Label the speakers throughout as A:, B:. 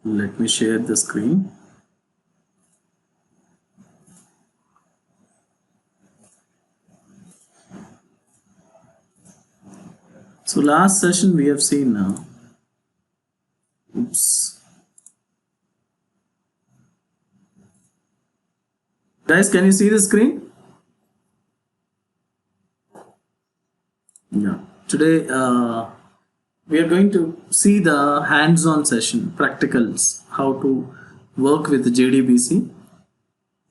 A: Let me share the screen. So last session we have seen now. Oops. Guys, can you see the screen? Yeah. Today we are going to see the hands-on session, practicals, how to work with JDBC,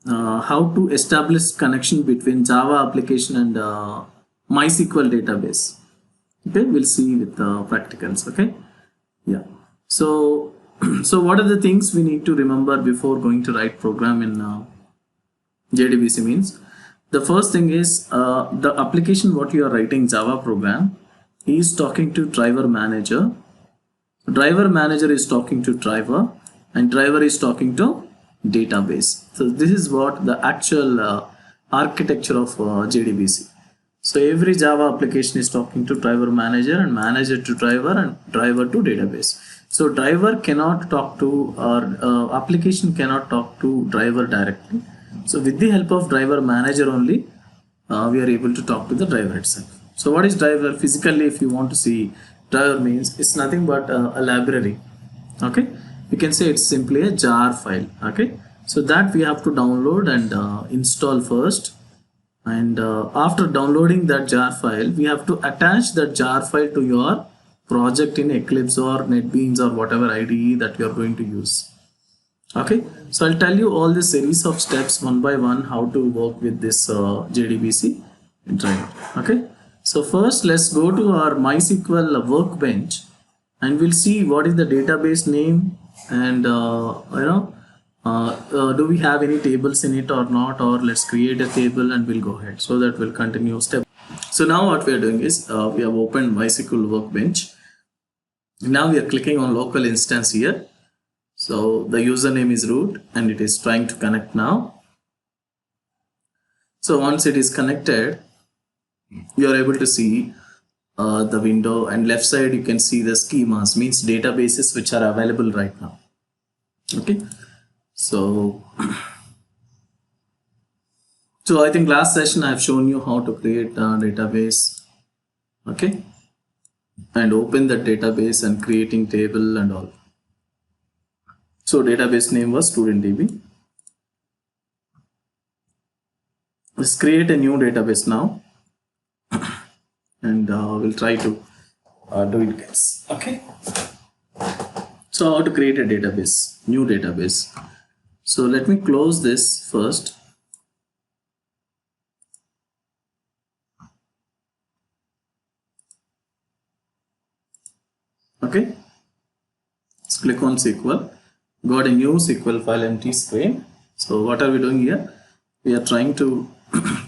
A: how to establish connection between Java application and MySQL database. Okay, we'll see with the practicals. Okay, yeah. So, so what are the things we need to remember before going to write program in JDBC means? The first thing is the application what you are writing Java program is talking to driver manager. Driver manager is talking to driver, and driver is talking to database. So this is what the actual architecture of JDBC. So every Java application is talking to driver manager and manager to driver and driver to database. So driver cannot talk to or application cannot talk to driver directly. So with the help of driver manager only, we are able to talk to the driver itself. So what is driver? Physically, if you want to see, driver means it's nothing but a library. Okay, you can say it's simply a jar file. Okay, so that we have to download and install first, and after downloading that jar file we have to attach that jar file to your project in Eclipse or NetBeans or whatever IDE that you are going to use. Okay, so I'll tell you all the series of steps one by one how to work with this JDBC driver. Okay, so first let's go to our MySQL workbench and we'll see what is the database name and do we have any tables in it or not, or let's create a table and we'll go ahead. So that will continue step. So now what we are doing is we have opened MySQL workbench. Now we are clicking on local instance here. So the username is root and it is trying to connect now. So once it is connected, you are able to see the window, and left side you can see the schemas, means databases which are available right now. Okay, so I think last session I have shown you how to create a database. Okay, and open the database and creating table and all. So database name was StudentDB. Let's create a new database now. And we'll try to do it, guys. Okay, so how to create a database, new database. So let me close this first. Okay, let's click on SQL. Got a new SQL file, empty screen. So what are we doing here? We are trying to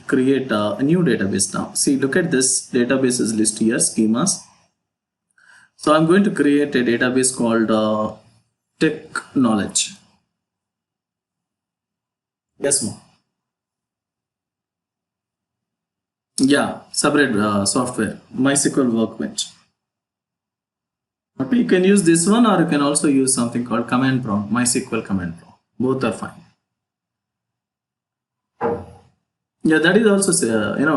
A: create a new database now. See, look at this databases list here, schemas. So I'm going to create a database called Tech Knowledge. Yes, ma'am. Yeah, separate software, MySQL Workbench. Okay, you can use this one or you can also use something called command prompt, MySQL command prompt. Both are fine. Yeah, that is also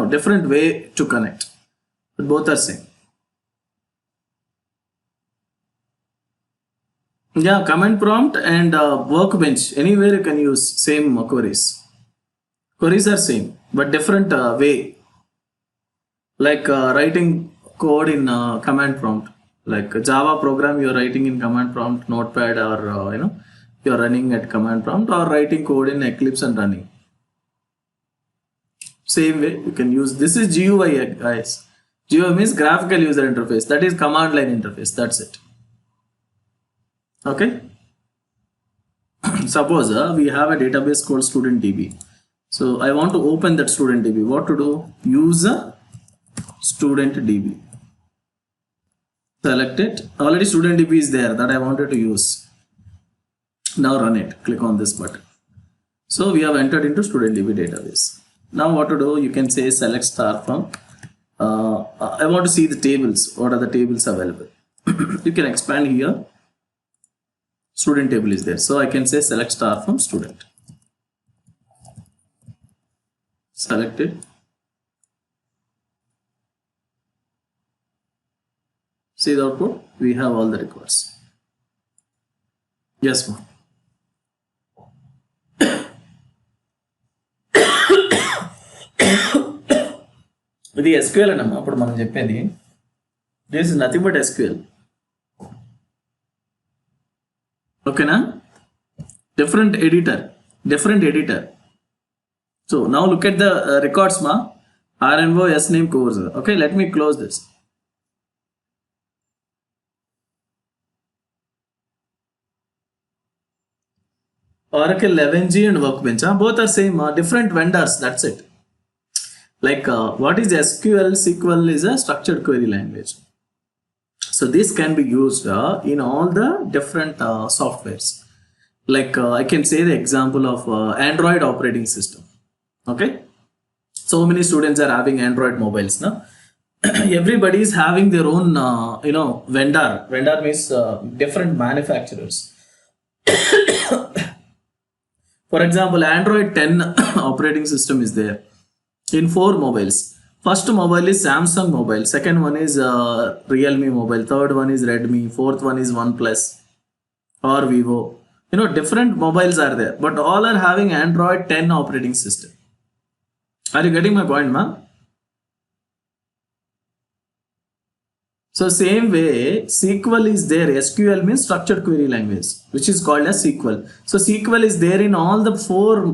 A: different way to connect, but both are same. Yeah, command prompt and workbench, anywhere you can use same queries. Queries are same, but different way. Like writing code in command prompt, like a Java program you are writing in command prompt, Notepad, or you are running at command prompt, or writing code in Eclipse and running. Same way you can use. This is GUI, guys. GUI means graphical user interface. That is command line interface. That's it. Okay. Suppose we have a database called StudentDB. So I want to open that StudentDB. What to do? Use a StudentDB. Select it. Already StudentDB is there that I wanted to use. Now run it. Click on this button. So we have entered into StudentDB database. Now what to do? You can say select star from. I want to see the tables. What are the tables available? You can expand here. student table is there. So I can say select star from student. Select it. See the output? We have all the records. Yes, ma'am. ఇది SQL అన్నమా అప్పుడు మనం చెప్పేది. This is nothing but SQL. ఓకేనా? Different editor. So now look at the records, ma. RNO sname course. Okay, let me close this. Oracle 11G and Workbench, both are same, different vendors, that's it. Like what is SQL? SQL is a structured query language. So this can be used in all the different softwares. Like I can say the example of Android operating system. Okay, so many students are having Android mobiles now. Everybody is having their own vendor. Vendor means different manufacturers. For example, Android 10 operating system is there in 4 mobiles. First mobile is Samsung mobile, second one is Realme mobile, third one is Redmi, fourth one is OnePlus or Vivo. Different mobiles are there, but all are having Android 10 operating system. Are you getting my point, ma'am? So same way, SQL is there. SQL means structured query language, which is called as SQL. So SQL is there in all the 4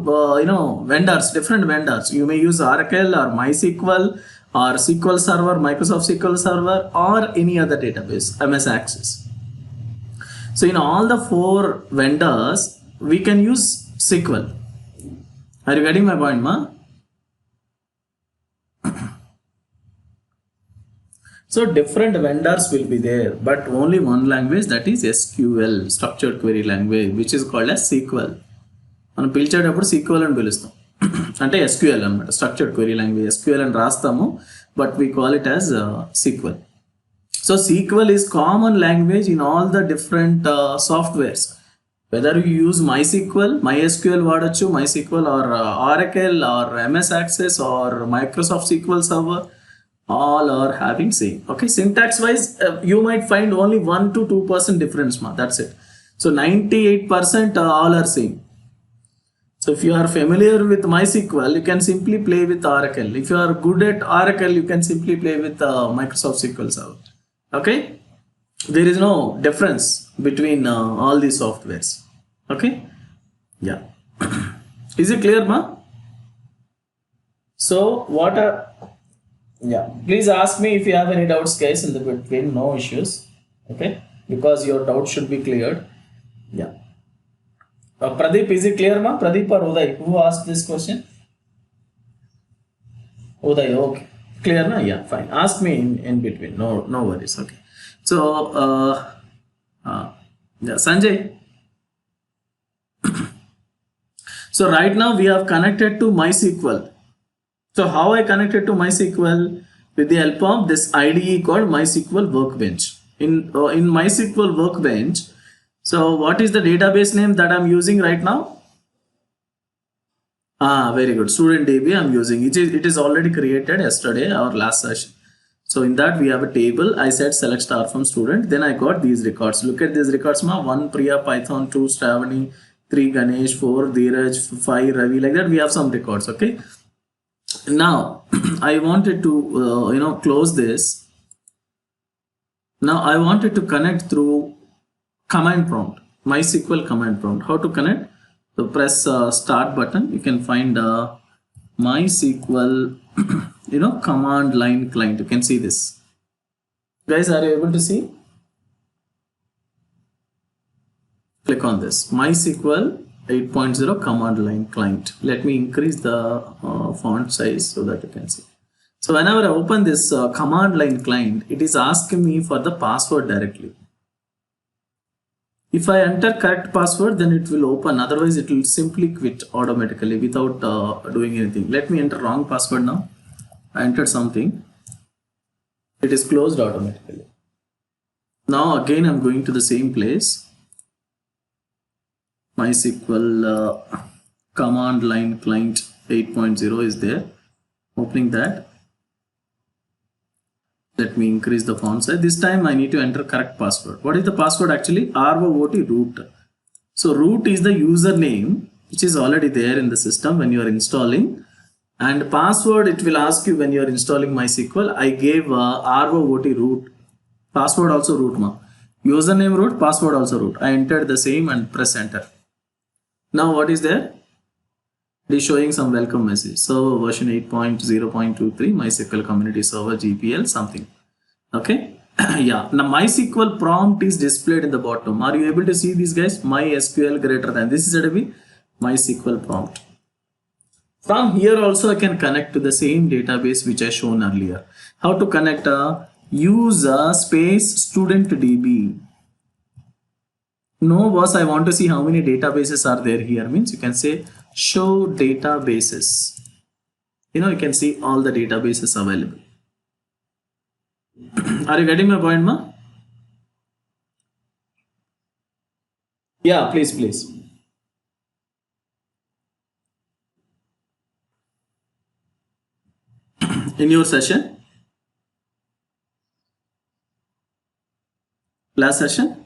A: vendors, different vendors. You may use Oracle or MySQL or SQL Server, Microsoft SQL Server, or any other database, MS Access. So in all the 4 vendors, we can use SQL. Are you getting my point, ma? So different vendors will be there, but only one language, that is SQL, structured query language, which is called as SQL. మనం పిలిచేటప్పుడు SQL అని పిలుస్తాం. అంటే SQL అన్నమాట, structured query language. SQL అని రాస్తాము, but we call it as SQL. So SQL is common language in all the different softwares. Whether you use MySQL వాడచ్చు, MySQL or Oracle or MS Access or Microsoft SQL Server, all are having same. Okay, syntax wise you might find only 1 to 2% difference, that's it. So 98% all are same. So if you are familiar with MySQL, you can simply play with Oracle. If you are good at Oracle, you can simply play with Microsoft SQL Server. Okay, there is no difference between all these softwares. Okay, yeah. Is it clear, ma? So what are, yeah, please ask me if you have any doubts, guys, in the between. No issues. Okay, because your doubt should be cleared. Yeah. Pradeep, is it clear, ma? Pradeep or Uday? Who asked this question? Uday, okay. Clear, na? Yeah, fine. Ask me in between. No worries. Okay. So, yeah, Sanjay. So right now we have connected to MySQL. So how I connected to MySQL? With the help of this IDE called MySQL Workbench. In MySQL Workbench, so what is the database name that I'm using right now? Very good. StudentDB I'm using. It is already created yesterday, our last session. So in that we have a table. I said select star from student. Then I got these records. Look at these records, ma. 1 Priya, Python, 2 Stravani, 3 Ganesh, 4 Dheeraj, 5 Ravi. Like that we have some records. Okay. Now I wanted to close this. Now I wanted to connect through command prompt, MySQL command prompt. How to connect? So press start button. You can find MySQL command line client. You can see this. Guys, are you able to see? Click on this MySQL 8.0 command line client. Let me increase the font size so that you can see. So whenever I open this command line client, it is asking me for the password directly. If I enter correct password, then it will open. Otherwise, it will simply quit automatically without doing anything. Let me enter wrong password now. I entered something. It is closed automatically. Now again, I'm going to the same place. MySQL command line client 8.0 is there. Opening that. Let me increase the font size. This time I need to enter correct password. What is the password actually? ROOT root. So root is the username which is already there in the system when you are installing, and password it will ask you when you are installing MySQL. I gave ROOT root. Password also root ma. Username root, password also root. I entered the same and press enter. Now what is there? It is showing some welcome message. Server version 8.0.23 MySQL community server GPL something. Okay. Yeah. Now MySQL prompt is displayed in the bottom. Are you able to see these guys? MySQL greater than. This is going to be MySQL prompt. From here also I can connect to the same database which I shown earlier. How to connect? Use space student DB. No boss, I want to see how many databases are there here. Means you can say show databases. You can see all the databases available. Are you getting my point, ma? Yeah, please. In your session, last session.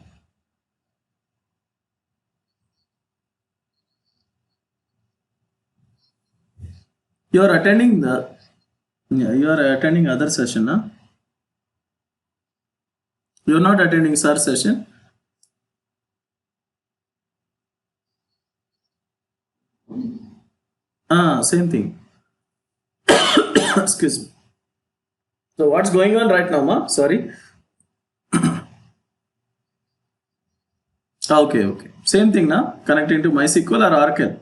A: You are attending other session, huh? You are not attending sir session. Same thing. Excuse me. So what's going on right now, ma? Sorry. Okay. Same thing now. Connecting to MySQL or Oracle.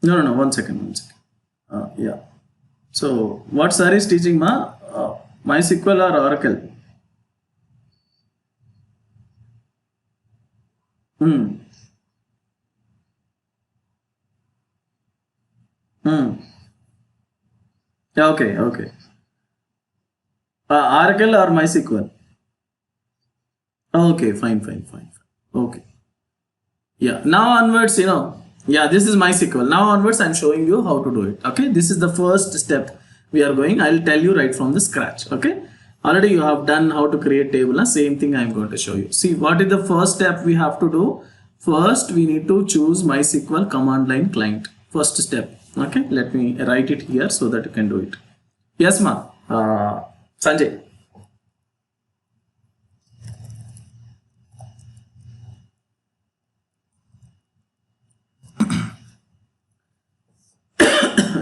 A: No. One second. Yeah. So what sir is teaching, ma? MySQL or Oracle? Okay. Oracle or MySQL? Okay, fine. Okay. Yeah. Now onwards, yeah, this is MySQL. Now onwards, I'm showing you how to do it. Okay. This is the first step we are going. I'll tell you right from the scratch. Okay. Already you have done how to create table. Same thing I'm going to show you. See, what is the first step we have to do? First, we need to choose MySQL command line client. First step. Okay. Let me write it here so that you can do it. Yes, ma. Sanjay.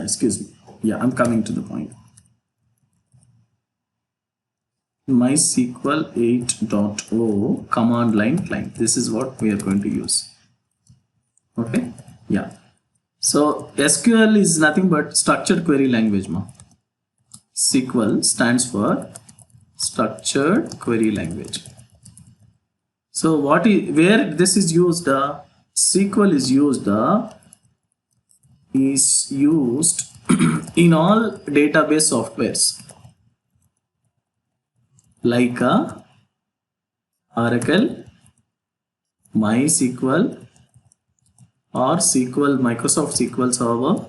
A: Excuse me. Yeah, I'm coming to the point. MySQL 8.0 command line client. This is what we are going to use. Okay. Yeah. So SQL is nothing but structured query language. SQL stands for structured query language. So where this is used? SQL is used in all database softwares like Oracle, MySQL, or SQL, Microsoft SQL Server,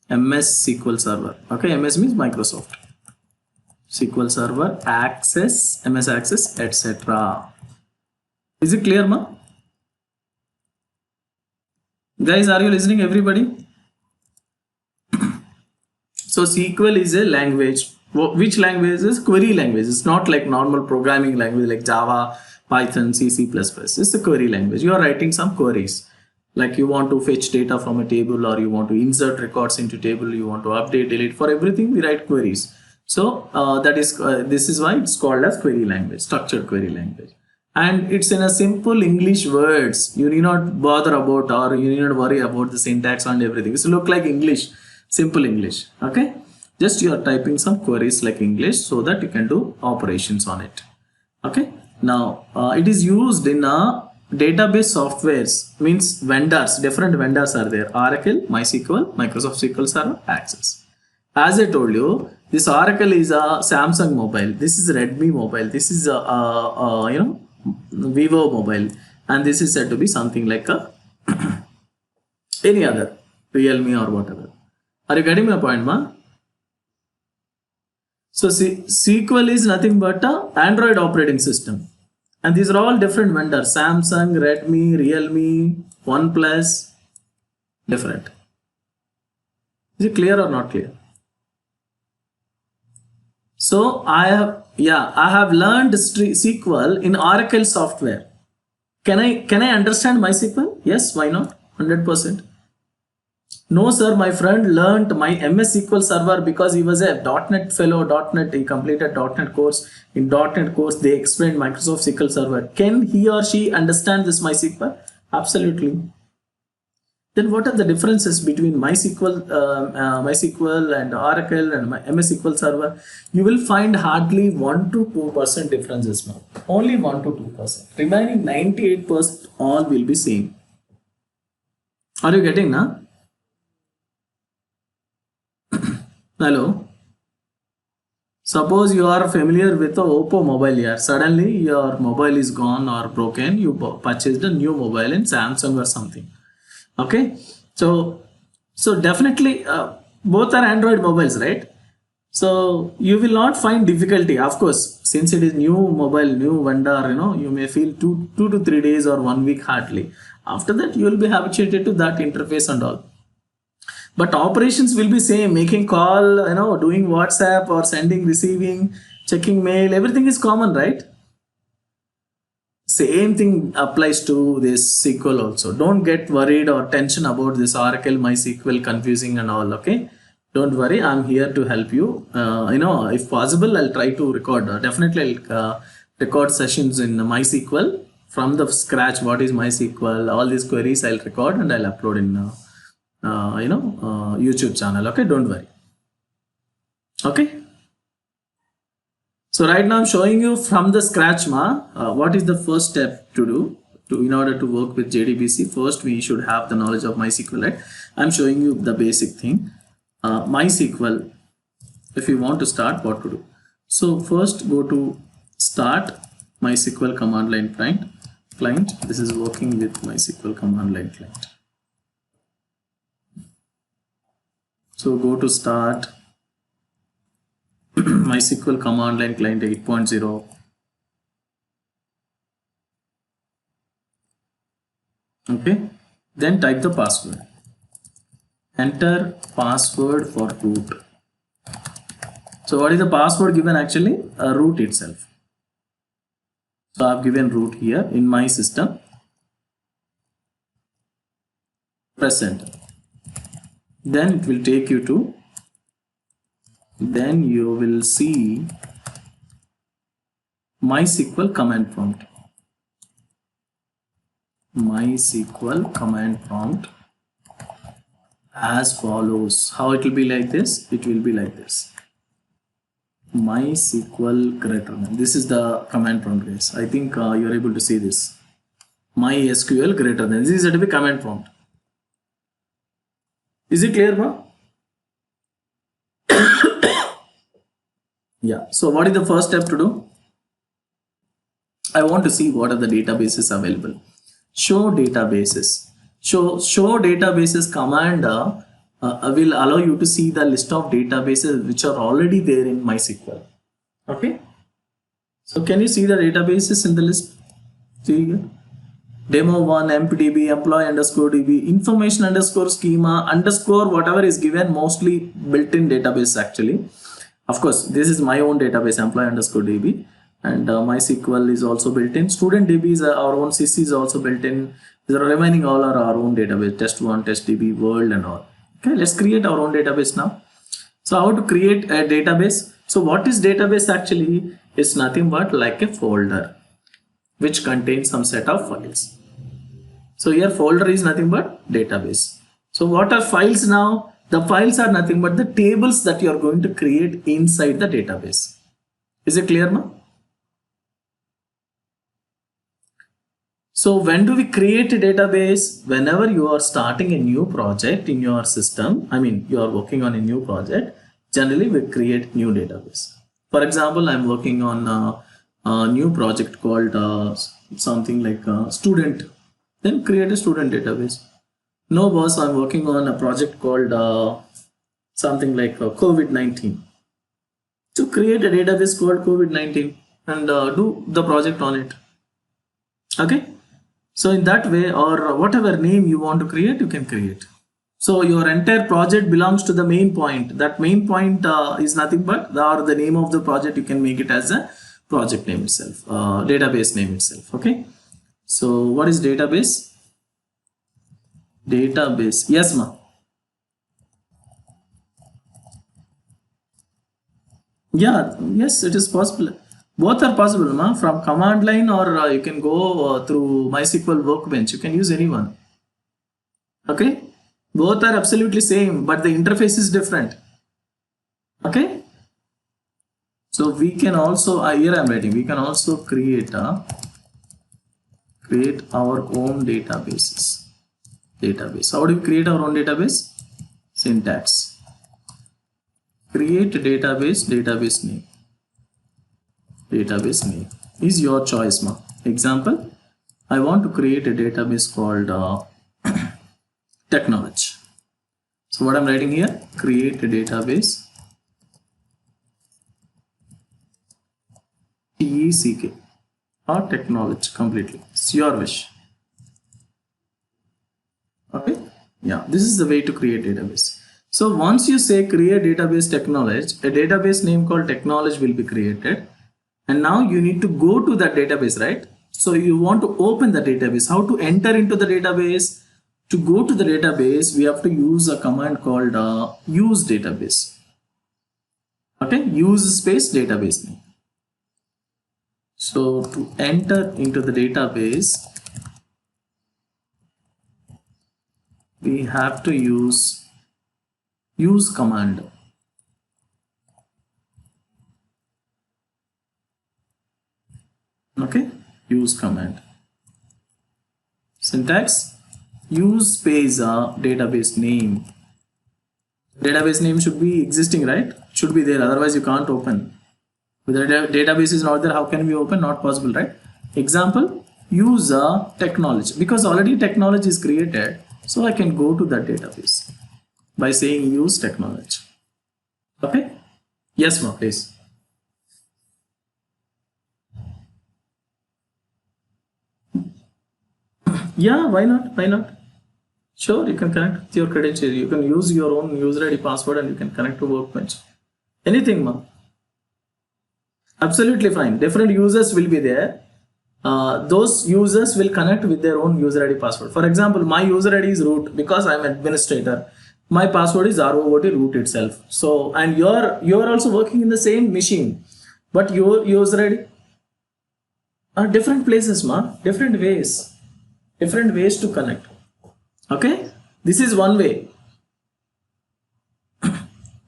A: MS SQL Server. Okay, MS means Microsoft SQL Server, Access, MS Access, etc. Is it clear, ma? Guys, are you listening, everybody? So SQL is a language. Which language is query language? It's not like normal programming language like Java, Python, C++. It's a query language. You are writing some queries. Like you want to fetch data from a table, or you want to insert records into table, you want to update, delete. For everything we write queries. So this is why it's called as query language, structured query language. And it's in a simple English words. You need not bother about, or you need not worry about the syntax and everything. It's look like English, simple English. Okay. Just you are typing some queries like English so that you can do operations on it. Okay. Now it is used in database softwares, means vendors, different vendors are there. Oracle, MySQL, Microsoft SQL Server, Access. As I told you, this Oracle is a Samsung mobile. This is Redmi mobile. This is a Vivo mobile. and this is said to be something like a any other Realme or whatever. Are you getting my point, ma? So SQL is nothing but a Android operating system, and these are all different vendors: Samsung, Redmi, Realme, OnePlus, different. Is it clear or not clear? So I have learned SQL in Oracle software. Can I understand MySQL? Yes, why not? 100%. No, sir, my friend learned my MS SQL Server because he was a .NET fellow, .NET, he completed .NET course. In .NET course, they explained Microsoft SQL Server. Can he or she understand this MySQL? Absolutely. Then what are the differences between MySQL and Oracle and my MS SQL Server? You will find hardly 1 to 2% differences now. Only 1 to 2%. Remaining 98% all will be same. Are you getting now? Hello. Suppose you are familiar with the Oppo mobile here. Suddenly your mobile is gone or broken. You purchased a new mobile in Samsung or something. Okay. So definitely both are Android mobiles, right? So you will not find difficulty. Of course, since it is new mobile, new vendor, you may feel two to 3 days or 1 week hardly. After that, you will be habituated to that interface and all. But operations will be same, making call, doing WhatsApp or sending, receiving, checking mail, everything is common, right? Same thing applies to this SQL also. Don't get worried or tension about this Oracle, MySQL confusing and all, okay? Don't worry, I'm here to help you. If possible, I'll try to record. Definitely I'll record sessions in MySQL from the scratch. What is MySQL? All these queries I'll record and I'll upload in YouTube channel. Okay, don't worry. Okay. So right now I'm showing you from the scratch, what is the first step to do in order to work with JDBC. First, we should have the knowledge of MySQL, right? I'm showing you the basic thing. MySQL, if you want to start, what to do? So first go to start MySQL command line client. This is working with MySQL command line client. So go to start MySQL command line client 8.0. Okay, then type the password. Enter password for root. So what is the password given actually? Root itself. So I've given root here in my system. Press enter. Then it will take you to, then you will see MySQL command prompt. MySQL command prompt as follows. How it will be like this? It will be like this. MySQL greater than. This is the command prompt, guys. I think you are able to see this. MySQL greater than. This is to be command prompt. Is it clear, ma? Yeah. So what is the first step to do? I want to see what are the databases available. Show databases. Show databases command will allow you to see the list of databases which are already there in MySQL. Okay. So can you see the databases in the list? See here. Demo1, MPDB, employee underscore DB, information underscore schema, underscore whatever is given, mostly built-in database actually. Of course, this is my own database, employee underscore DB, and MySQL is also built in. Student DB is our own, CC is also built in. The remaining all are our own database, test1, testDB, world and all. Okay, let's create our own database now. So how to create a database? So what is database actually? It's nothing but like a folder which contains some set of files. So here folder is nothing but database. So what are files now? The files are nothing but the tables that you are going to create inside the database. Is it clear now? So when do we create a database? Whenever you are starting a new project in your system, I mean you are working on a new project, generally we create new database. For example, I'm working on a new project called something like student, then create a student database. No boss, I'm working on a project called something like COVID-19. So create a database called COVID-19 and do the project on it. Okay. So in that way, or whatever name you want to create, you can create. So your entire project belongs to the main point. That main point is nothing but the name of the project. You can make it as a project name itself, database name itself. Okay. So what is database? Database. Yes, ma. Yeah. Yes, it is possible. Both are possible, ma. From command line, or you can go through MySQL Workbench. You can use anyone. Okay. Both are absolutely same, but the interface is different. Okay. So we can also here I'm writing. We can also create our own databases. Database. How do we create our own database? Syntax. Create database. Database name. Database name is your choice, ma. Example. I want to create a database called technology. So what I'm writing here, create a database, TECK or technology completely. It's your wish. Okay. Yeah, this is the way to create database. So once you say create database technology, a database name called technology will be created. And now you need to go to that database, right? So you want to open the database. How to enter into the database? To go to the database, we have to use a command called use database. Okay, use space database name. So to enter into the database, we have to use command. Okay, use command. Syntax. Use space database name. Database name should be existing, right? Should be there, otherwise you can't open. If the database is not there, how can we open? Not possible, right? Example, use technology, because already technology is created, so I can go to that database by saying use technology. Okay. Yes, ma, please. Yeah, why not? Why not? Sure, you can connect with your credentials. You can use your own user ID password and you can connect to Workbench. Anything, ma. Absolutely fine. Different users will be there. Those users will connect with their own user ID password. For example, my user ID is root because I'm administrator. My password is ROOT root itself. So, and you're also working in the same machine, but your user ID are different places, ma. Different ways to connect. Okay, this is one way.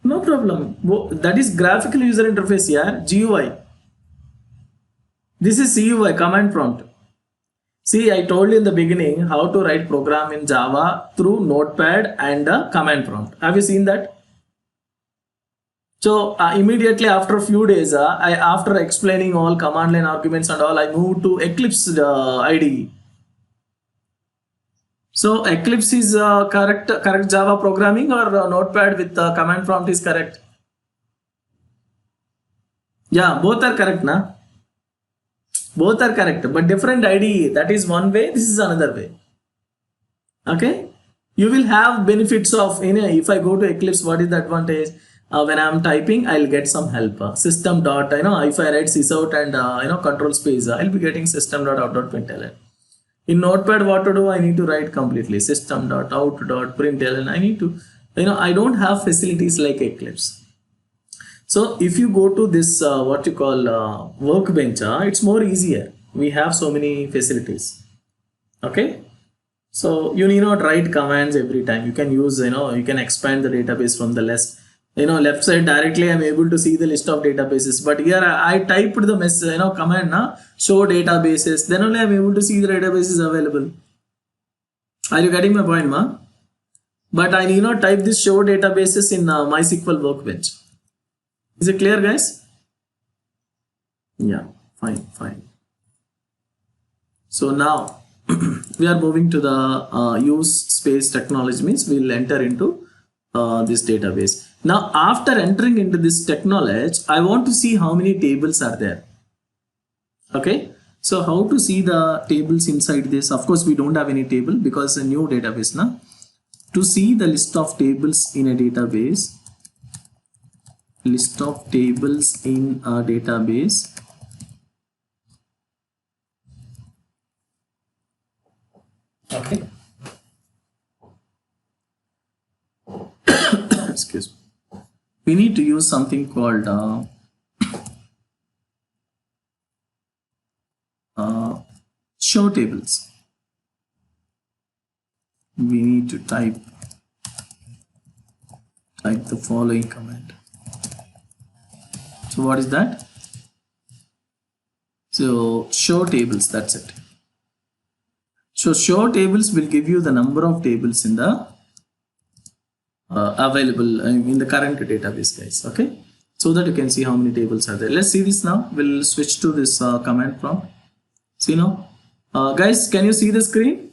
A: No problem. That is graphical user interface here, GUI. This is CUI, command prompt. See, I told you in the beginning how to write program in Java through Notepad and a command prompt. Have you seen that? So immediately after a few days, after explaining all command line arguments and all, I moved to Eclipse IDE. So Eclipse is correct Java programming, or Notepad with command prompt is correct? Yeah, both are correct, na? Both are correct, but different IDE. That is one way. This is another way. Okay, you will have benefits of, if I go to Eclipse, what is the advantage? When I'm typing, I'll get some help. System dot, if I write sysout and control space, I'll be getting system.out.println. In Notepad, what to do? I need to write completely system.out.println. I need to, I don't have facilities like Eclipse. So if you go to this what you call Workbench, it's more easier. We have so many facilities. Okay. So you need not write commands every time. You can use, you can expand the database from the left. Left side directly I'm able to see the list of databases, but here I typed the command show databases, then only I'm able to see the databases available. Are you getting my point, ma? But I need not type this show databases in MySQL Workbench. Is it clear, guys? Yeah, Fine. So now we are moving to the use space technology, means we'll enter into this database. Now after entering into this technology, I want to see how many tables are there. Okay, so how to see the tables inside this? Of course we don't have any table because it's a new database now. To see the list of tables in a database, okay. Excuse me. We need to use something called show tables. We need to type the following command. So what is that? So show tables, that's it. So show tables will give you the number of tables in the available in the current database, guys. Okay, so that you can see how many tables are there. Let's see this now. We'll switch to this command prompt. See now, guys, can you see the screen?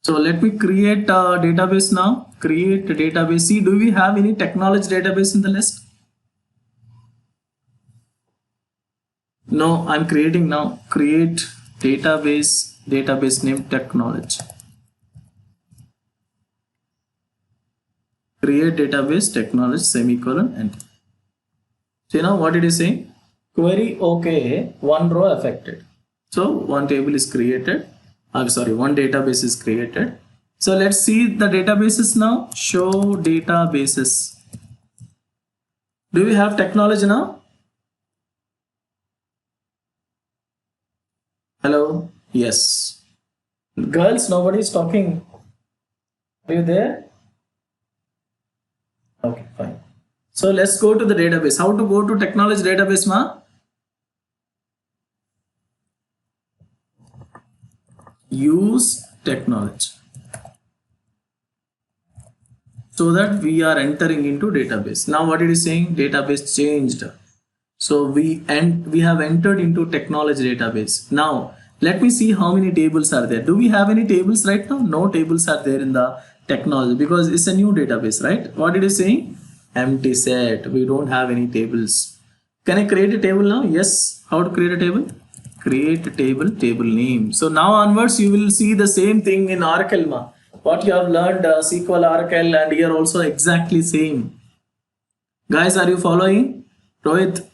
A: So let me create a database now. Create a database. See, do we have any technology database in the list? No, I'm creating now. Create database name technology. Create database technology semicolon enter. See now what it is saying? Query okay, one row affected. So one table is created. I'm sorry, one database is created. So let's see the databases now. Show databases. Do we have technology now? Hello? Yes. Girls, nobody is talking. Are you there? Okay, fine. So let's go to the database. How to go to technology database, ma? Use technology. So that we are entering into database. Now what it is saying? Database changed. So we have entered into technology database. Now let me see how many tables are there. Do we have any tables right now? No tables are there in the technology because it's a new database, right? What it is saying? Empty set. We don't have any tables. Can I create a table now? Yes. How to create a table? Create a table name. So now onwards you will see the same thing in Oracle, ma. What you have learned SQL, Oracle, and here also exactly same. Guys, are you following? Rohit?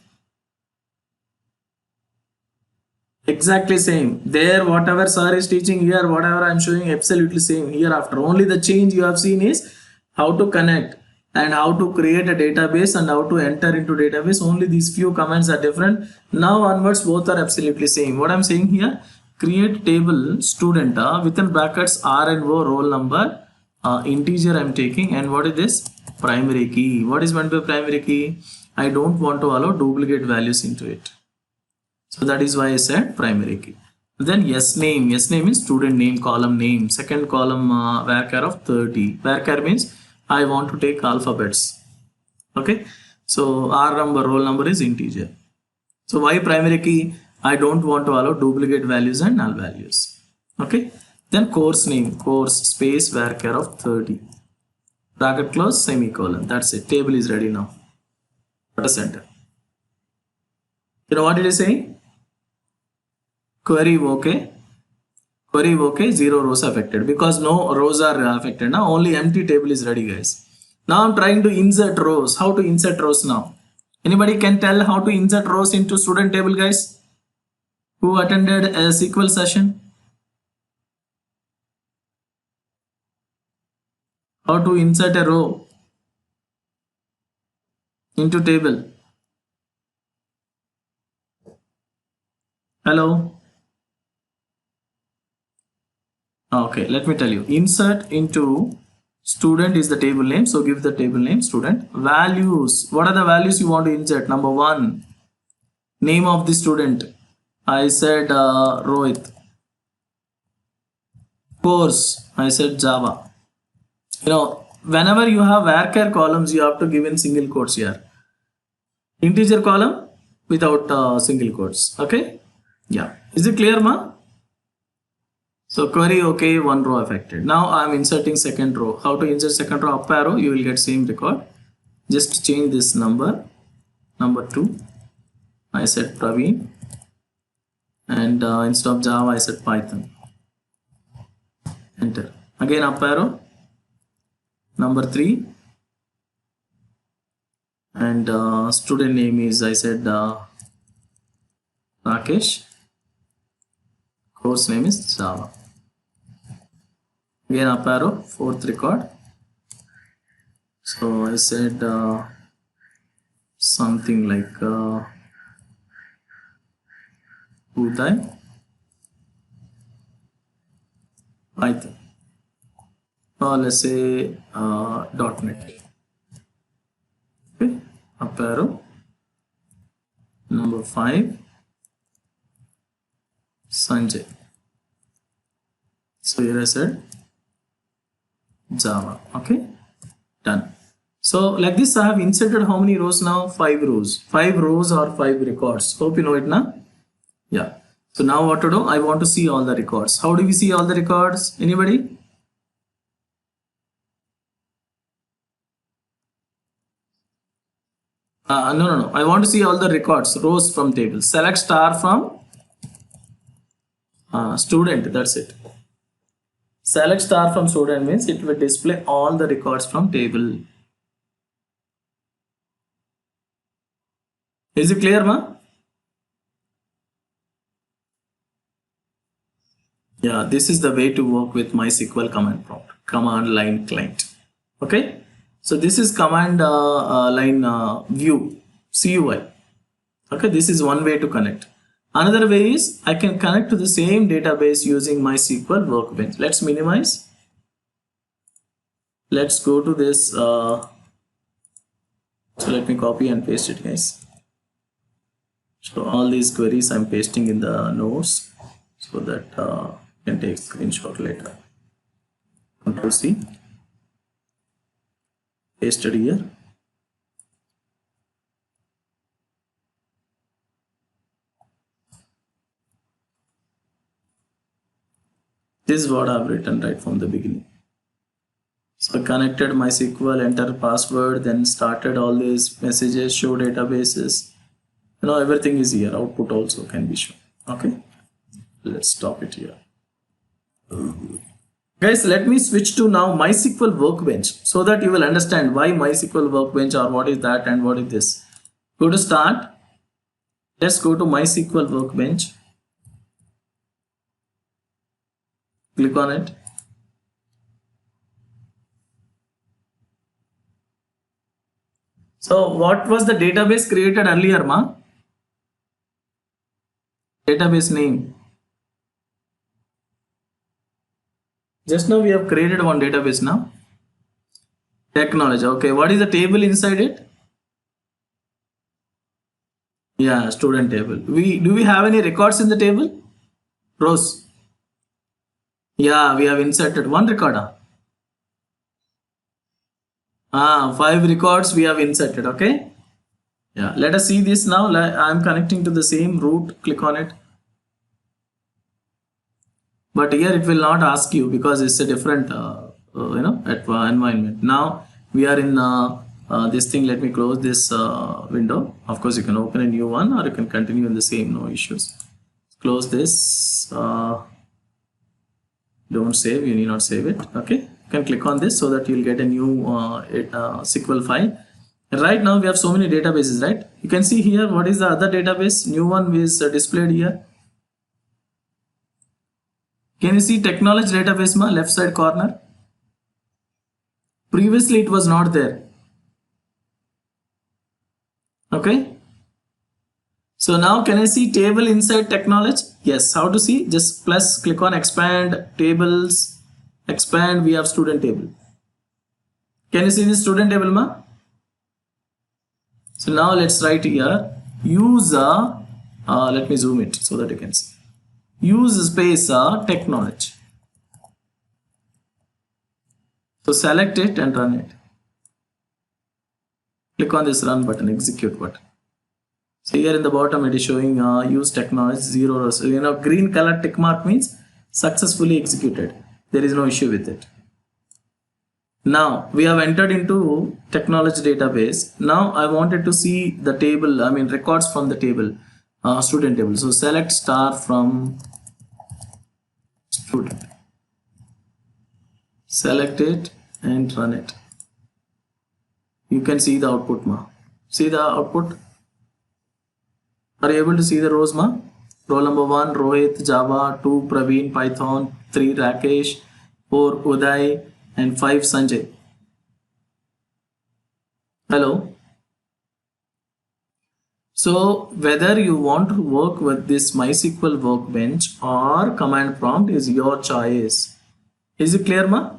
A: Exactly same. There, whatever sir is teaching here, whatever I'm showing, absolutely same here after. Only the change you have seen is how to connect and how to create a database and how to enter into database. Only these few commands are different. Now onwards, both are absolutely same. What I'm saying here, create table student within brackets R and O roll number, integer I'm taking, and what is this? Primary key. What is meant by primary key? I don't want to allow duplicate values into it. So that is why I said primary key. Then yes name is student name, column name. Second column varchar of 30. Varchar means I want to take alphabets. Okay. So R number, roll number is integer. So why primary key? I don't want to allow duplicate values and null values. Okay. Then course name, course space varchar of 30. Bracket close, semicolon. That's it. Table is ready now. Press enter. You know what it is saying? Query okay. Query okay, 0 rows affected because no rows are affected. Now only empty table is ready, guys. Now I'm trying to insert rows. How to insert rows now? Anybody can tell how to insert rows into student table, guys? Who attended a SQL session? How to insert a row into table? Hello? Okay, let me tell you. Insert into student is the table name. So give the table name student. Values. What are the values you want to insert? Number 1. Name of the student. I said Rohit. Course. I said Java. You know, whenever you have varchar columns, you have to give in single quotes here. Integer column, without single quotes. Okay. Yeah. Is it clear, ma? So query okay, one row affected. Now I am inserting second row. How to insert second row? Up arrow, you will get same record. Just change this number 2. I said Praveen, and instead of Java I said Python. Enter. Again up arrow, number 3, and student name is, I said Rakesh. Course name is Java. Again up arrow, fourth record. So I said something like Uday Python, or let's say .NET. Okay, up arrow, number 5, Sanjay. So here I said Java. Okay, done. So like this I have inserted how many rows now? 5 rows. 5 rows or 5 records. Hope you know it now. Yeah. So now what to do? I want to see all the records. How do we see all the records? Anybody? No. I want to see all the records, rows from table. Select star from student. That's it. Select star from student means it will display all the records from table. Is it clear, ma? Yeah, this is the way to work with MySQL command prompt, command line client. Okay, so this is command line view, CUI. Okay, this is one way to connect. Another way is I can connect to the same database using MySQL Workbench. Let's minimize. Let's go to this. So let me copy and paste it, guys. So all these queries I'm pasting in the notes so that you can take screenshot later. Control C. Pasted here. This is what I've written right from the beginning. So I connected MySQL, enter password, then started all these messages, show databases. You know, everything is here. Output also can be shown. Okay. Let's stop it here. Guys, let me switch to now MySQL Workbench so that you will understand why MySQL Workbench, or what is that and what is this. Go to start. Let's go to MySQL Workbench. Click on it. So what was the database created earlier, ma? Database name. Just now we have created one database now. Technology. Okay, what is the table inside it? Yeah, student table. Do we have any records in the table? Rows. Yeah, we have inserted one record. 5 records we have inserted. Okay. Yeah, let us see this now. I am connecting to the same root. Click on it. But here it will not ask you because it's a different environment. Now we are in this thing. Let me close this window. Of course you can open a new one or you can continue in the same, no issues. Close this. Don't save, you need not save it. Okay, you can click on this so that you'll get a new SQL file. Right now we have so many databases, right? You can see here what is the other database. New one is displayed here. Can you see technology database, ma, left side corner? Previously it was not there. Okay. So now can I see table inside technology? Yes. How to see? Just plus click on expand tables. Expand, we have student table. Can you see the student table, ma? So now let's write here use let me zoom it so that you can see. Use space technology. So select it and run it. Click on this run button, execute button. So here in the bottom it is showing use technology 0 rows. So, green color tick mark means successfully executed. There is no issue with it. Now we have entered into technology database. Now I wanted to see the table, records from the table, student table. So select star from student. Select it and run it. You can see the output, ma. See the output? Are you able to see the rows, ma? Roll number 1, Rohit, Java, 2, Praveen, Python, 3, Rakesh, 4, Uday, and 5, Sanjay. Hello. So whether you want to work with this MySQL workbench or command prompt is your choice. Is it clear, ma?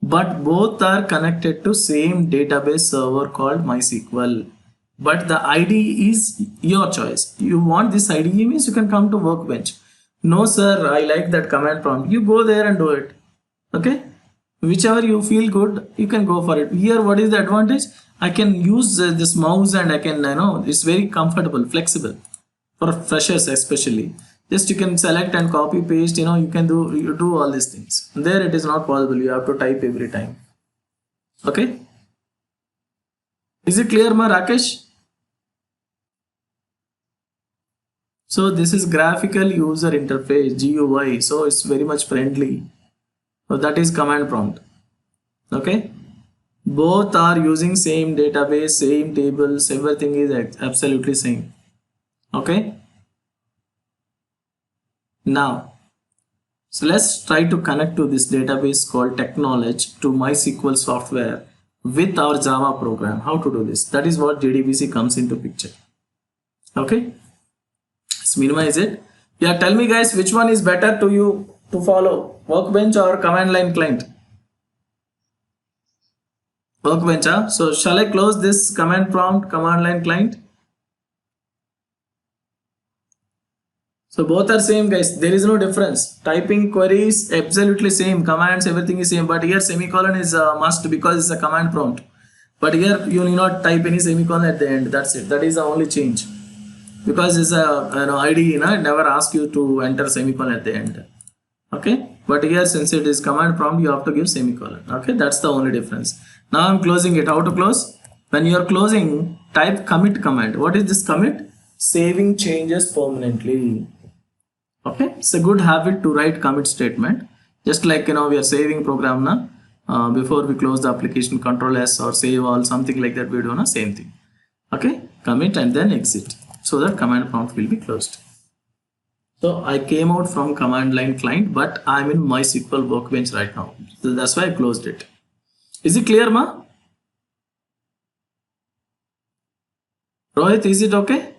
A: But both are connected to same database server called MySQL. But the ID is your choice. You want this ID means you can come to workbench. No sir, I like that command prompt. You go there and do it. Okay? Whichever you feel good, you can go for it. Here, what is the advantage? I can use this mouse and I can, it's very comfortable, flexible for freshers especially. Just you can select and copy paste, you can do all these things. There it is not possible. You have to type every time. Okay? Is it clear, ma Rakesh? So this is graphical user interface, GUI. So it's very much friendly. So that is command prompt. Okay? Both are using same database, same tables, everything is absolutely same. Okay? Now, so let's try to connect to this database called Technology to MySQL software with our Java program. How to do this? That is what JDBC comes into picture. Okay? Let's minimize it. Yeah, tell me guys, which one is better to you to follow? Workbench or command line client? Workbench, huh? So shall I close this command prompt, command line client? So both are same guys, there is no difference. Typing queries absolutely same, commands everything is same, but here semicolon is a must because it's a command prompt. But here you need not type any semicolon at the end, that's it. That is the only change. Because it's a ID, it never asks you to enter semicolon at the end. Okay, but here since it is command prompt, you have to give semicolon. Okay, that's the only difference. Now I'm closing it. How to close? When you are closing, type commit command. What is this commit? Saving changes permanently. Okay, it's a good habit to write commit statement. Just like we are saving program now. Before we close the application, Control S or save all, something like that. We do the same thing. Okay, commit and then exit, so that command prompt will be closed. So I came out from command line client, but I'm in MySQL workbench right now. So that's why I closed it. Is it clear, ma? Rohit, is it okay?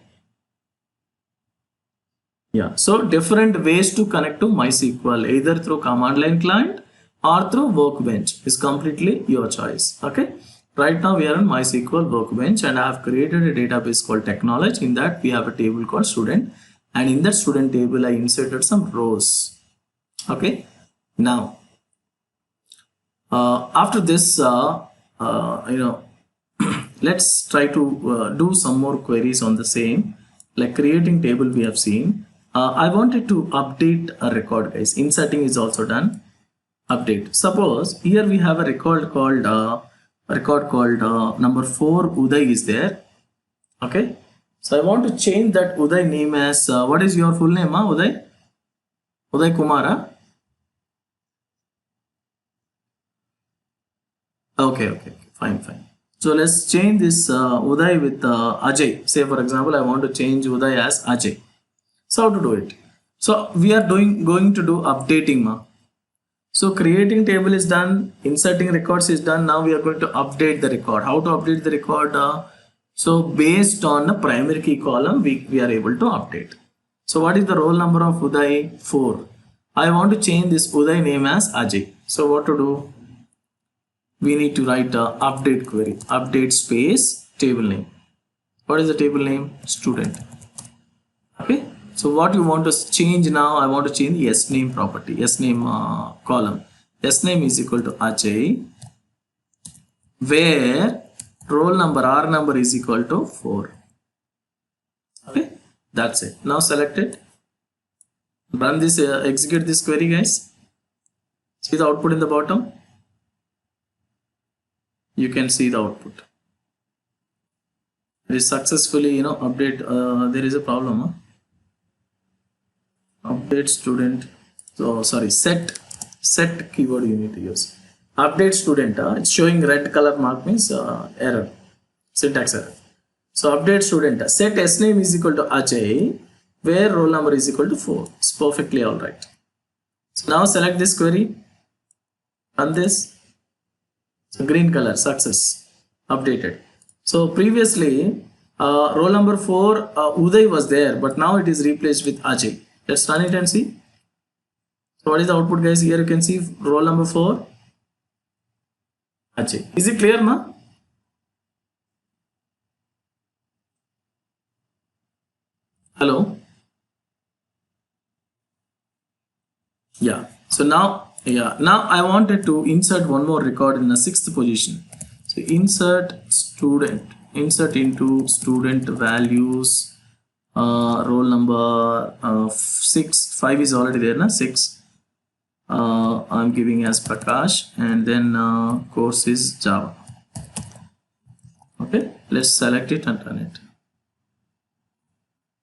A: Yeah, so different ways to connect to MySQL, either through command line client or through workbench is completely your choice. Okay, right now we are in MySQL workbench and I have created a database called Technology. In that we have a table called student, and in that student table I inserted some rows. Okay, now after this let's try to do some more queries on the same, like creating table we have seen. I wanted to update a record, guys. Inserting is also done. Update. Suppose here we have a record called number 4 Uday is there. Okay, so I want to change that Uday name as what is your full name, Uday? Uday Kumara. Okay, fine. So let's change this Uday with Ajay. Say for example, I want to change Uday as Ajay. So how to do it? So we are going to do updating, ma. So creating table is done, inserting records is done. Now we are going to update the record. How to update the record? So based on the primary key column, we are able to update. So what is the roll number of Uday? 4. I want to change this Uday name as Ajay. So what to do? We need to write a update query. Update space table name. What is the table name? Student. Okay. So what you want to change now? I want to change the SName property, SName column. SName is equal to Ajay, where roll number R number is equal to 4. Okay, that's it. Now select it. Run this, execute this query, guys. See the output in the bottom. You can see the output. It is successfully, update. There is a problem. Update student. So sorry, set keyword you need to use. Update student. It's showing red color mark means error, syntax error. So update student. Set S name is equal to Ajay, where roll number is equal to 4. It's perfectly all right. So now select this query. Run this. So green color, success, updated. So previously roll number 4 Uday was there, but now it is replaced with Ajay. Let's run it and see. So what is the output, guys? Here you can see roll number 4 Ajay. Is it clear now? Hello? Yeah. So now I wanted to insert one more record in the 6th position. So insert student, insert into student values, roll number 6, 5 is already there, na? 6. I'm giving as Prakash, and then course is Java. Okay, let's select it and run it.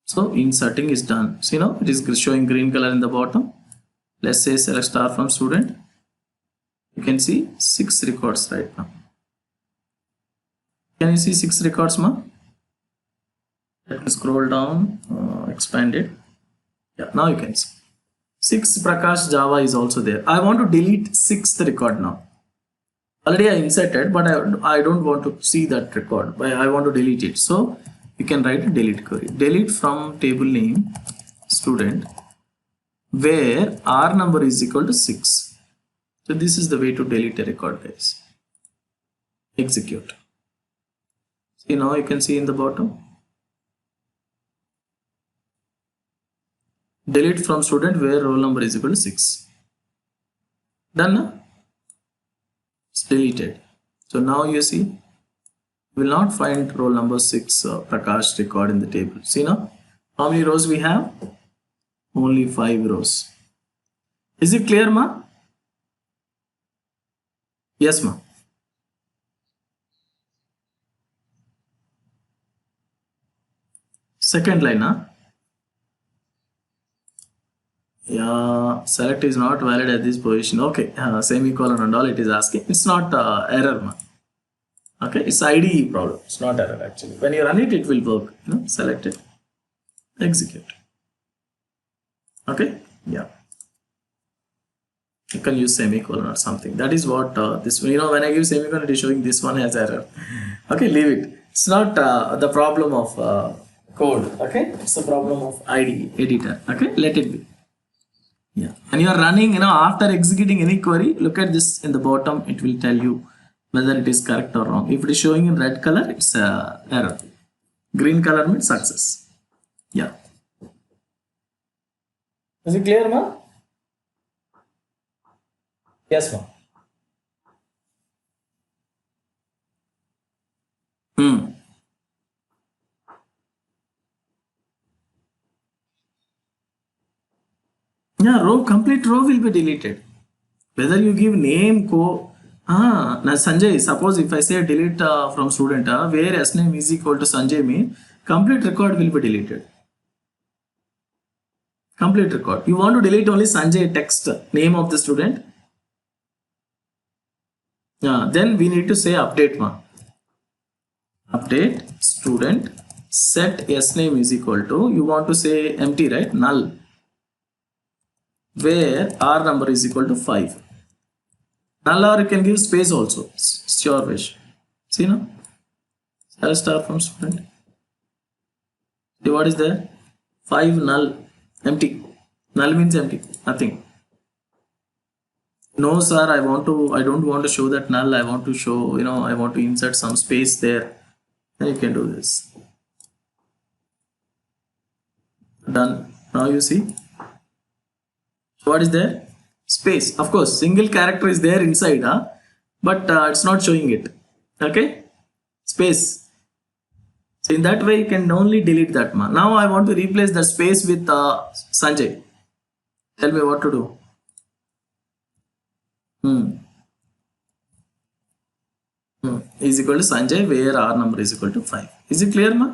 A: So inserting is done. See now it is showing green color in the bottom. Let's say select star from student. You can see 6 records right now. Can you see 6 records, ma? Let me scroll down, expand it. Yeah, now you can see 6 Prakash Java is also there. I want to delete 6th record now. Already I inserted, but I don't want to see that record. I want to delete it. So you can write a delete query. Delete from table name student, where R number is equal to 6. So this is the way to delete a record, guys. Execute. See now you can see in the bottom. Delete from student where roll number is equal to 6. Done now? It's deleted. So now you see, you will not find roll number 6 Prakash record in the table. See now, how many rows we have? Only 5 rows. Is it clear, ma? Yes, ma. Second line, huh? Yeah, select is not valid at this position. Okay, semicolon and all it is asking. It's not error, ma. Okay, it's IDE problem. It's not error actually. When you run it, it will work. Select it, execute. Okay, yeah. You can use semicolon or something. That is what this. When I give semicolon, it is showing this one as error. Okay, leave it. It's not the problem of code. Okay, it's the problem of IDE editor. Okay, let it be. Yeah, and you are running, after executing any query, look at this in the bottom, it will tell you whether it is correct or wrong. If it is showing in red color, it's error. Green color means success. Yeah. Is it clear, ma? Yes, ma. Yeah, complete row will be deleted. Whether you give name, now Sanjay, suppose if I say delete from student, where S name is equal to Sanjay mean, complete record will be deleted. Complete record. You want to delete only Sanjay text, name of the student. Then we need to say update one. Update student set S name is equal to, you want to say empty, right? Null. Where R number is equal to 5. Null, or you can give space also. It's your wish. See now? I'll start from student. See what is there? 5 null. Empty. Null means empty. Nothing. No, sir, I don't want to show that null. I want to show, I want to insert some space there. Then you can do this. Done. Now you see. What is there? Space. Of course, single character is there inside, but it's not showing it. Okay. space. So in that way you can only delete that. Now I want to replace the space with Sanjay. Tell me what to do. Is equal to Sanjay, where R number is equal to 5. Is it clear, ma?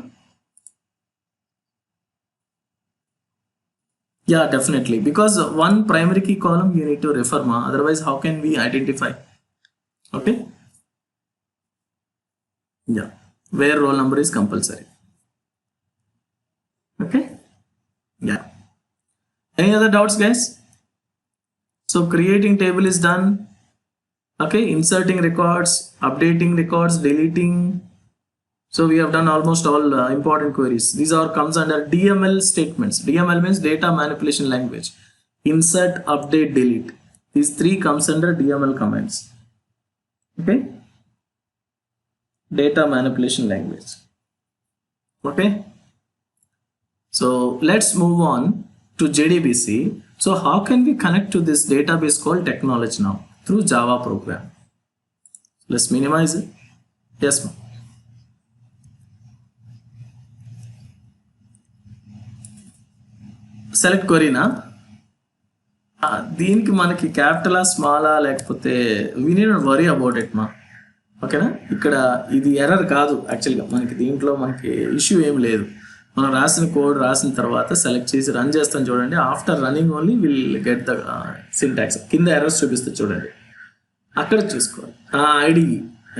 A: Yeah, definitely. Because one primary key column you need to refer, ma. Otherwise, how can we identify? Okay. Yeah. Where roll number is compulsory. Okay. Yeah. Any other doubts, guys? So creating table is done. Okay. Inserting records, updating records, deleting. So we have done almost all important queries. These are comes under DML statements. DML means data manipulation language. Insert, update, delete. These three comes under DML commands. Okay. Data manipulation language. Okay. So let's move on to JDBC. So how can we connect to this database called technology now? Through Java program. Let's minimize it. Yes, ma'am. Select క్వరీనా దీనికి మనకి క్యాపిటలా స్మాలా లేకపోతే we need not worry about it మా. ఓకేనా, ఇక్కడ ఇది ఎర్రర్ కాదు యాక్చువల్గా. మనకి దీంట్లో మనకి ఇష్యూ ఏం లేదు. మనం రాసిన కోడ్ రాసిన తర్వాత సెలెక్ట్ చేసి రన్ చేస్తాం చూడండి. After running only will get the syntax. కింద ఎర్రర్స్ చూపిస్తుంది చూడండి, అక్కడ చూసుకోవాలి.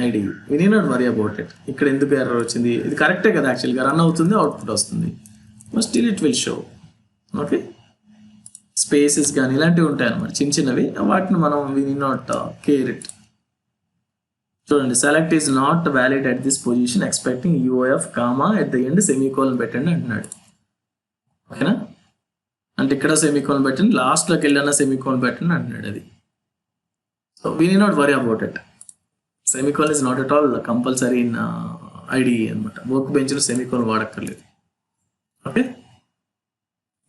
A: ID we need not worry about it. ఇక్కడ ఎందుకు ఎర్రర్ వచ్చింది, ఇది కరెక్టే కదా యాక్చువల్గా. రన్ అవుతుంది, అవుట్పుట్ వస్తుంది, still it will show. Okay, spaces కానీ ఇలాంటివి ఉంటాయి అన్నమాట, చిన్న చిన్నవి. వాటిని మనం వి నీ నాట్ కేర్ ఇట్. చూడండి, select is not valid at this position expecting UF comma at the end semicolon పెట్టండి అంటున్నాడు. ఓకేనా, అంటే ఇక్కడ సెమీకోలన్ పెట్టండి, లాస్ట్లోకి వెళ్ళిన సెమీకోలన్ పెట్టండి అంటున్నాడు. అది so we need not worry about it. Semicolon is not at all compulsory in ID అనమాట. వర్క్ బెంచ్లో సెమీకోలన్ వాడక్కర్లేదు. Okay.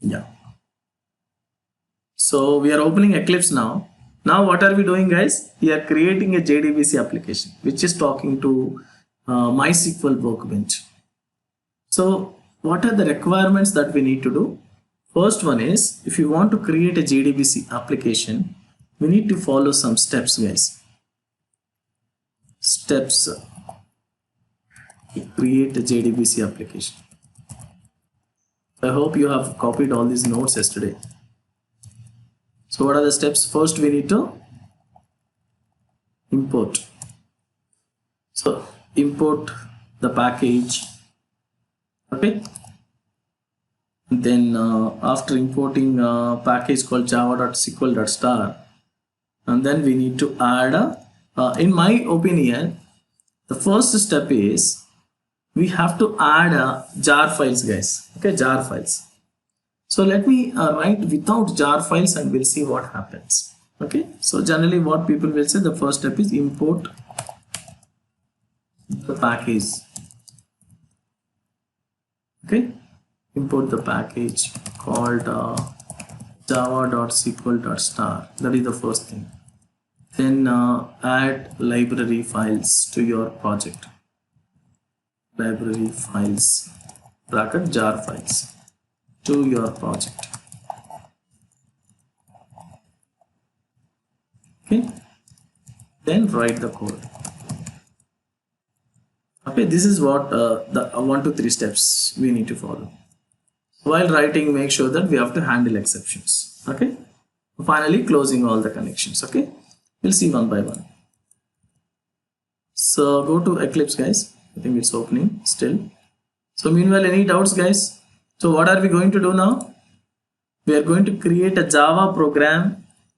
A: Yeah. So we are opening Eclipse now. Now what are we doing, guys? We are creating a JDBC application which is talking to MySQL Workbench. So what are the requirements that we need to do? First one is, if you want to create a JDBC application, we need to follow some steps, guys. Steps to create a JDBC application. I hope you have copied all these notes yesterday. So what are the steps? First we need to import. So import the package. Okay. Then after importing package called java.sql.star, and then we need to add in my opinion, the first step is we have to add jar files, guys. Okay, jar files. So let me write without jar files and we'll see what happens. Okay, so generally what people will say, the first step is import the package. Okay, import the package called java.sql.star. That is the first thing. Then add library files to your project. Library files bracket jar files to your project. Okay, then write the code. Okay, this is what the 1 to 3 steps we need to follow. While writing, make sure that we have to handle exceptions. Okay, finally closing all the connections. Okay, we'll see one by one. So go to Eclipse, guys. I think it's opening still. So meanwhile, any doubts, guys? So what are we going to do now? We are going to create a Java program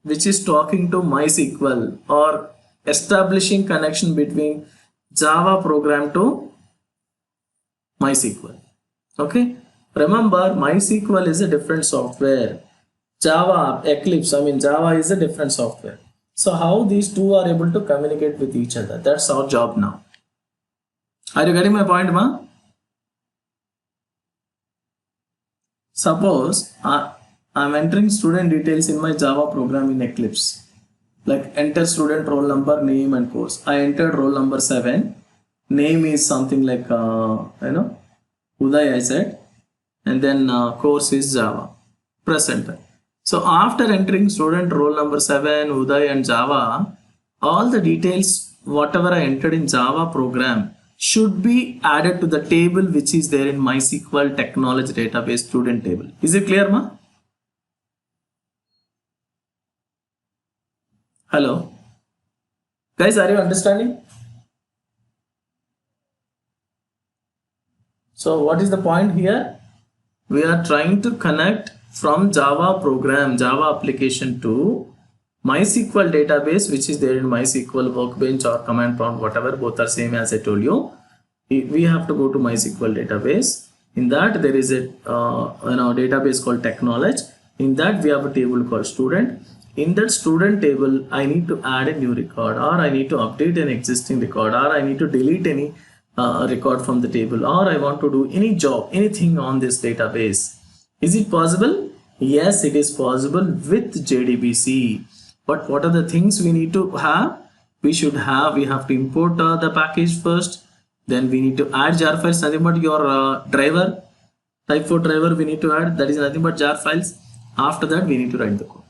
A: which is talking to MySQL, or establishing connection between Java program to MySQL. Okay, remember MySQL is a different software. Java, Eclipse, Java is a different software. So how these two are able to communicate with each other? That's our job now. Are you getting my point, ma? Suppose I'm entering student details in my Java program in Eclipse. Like enter student roll number, name and course. I entered roll number 7 name is something like Uday I said, and then course is Java. Press enter. So after entering student roll number 7, Uday and Java, all the details whatever I entered in Java program should be added to the table which is there in MySQL technology database student table. Is it clear, ma? Hello? Guys, are you understanding? So what is the point here? We are trying to connect from Java program, Java application to MySQL database, which is there in MySQL Workbench or command prompt, whatever, both are same as I told you. We have to go to MySQL database. In that there is a database called TechKnowledge. In that we have a table called student. In that student table, I need to add a new record, or I need to update an existing record, or I need to delete any record from the table, or I want to do any job, anything on this database. Is it possible? Yes, it is possible with JDBC. But what are the things we need to have? We have to import the package first. Then we need to add jar files, nothing but your driver, type 4 driver we need to add, that is nothing but jar files. After that we need to write the code.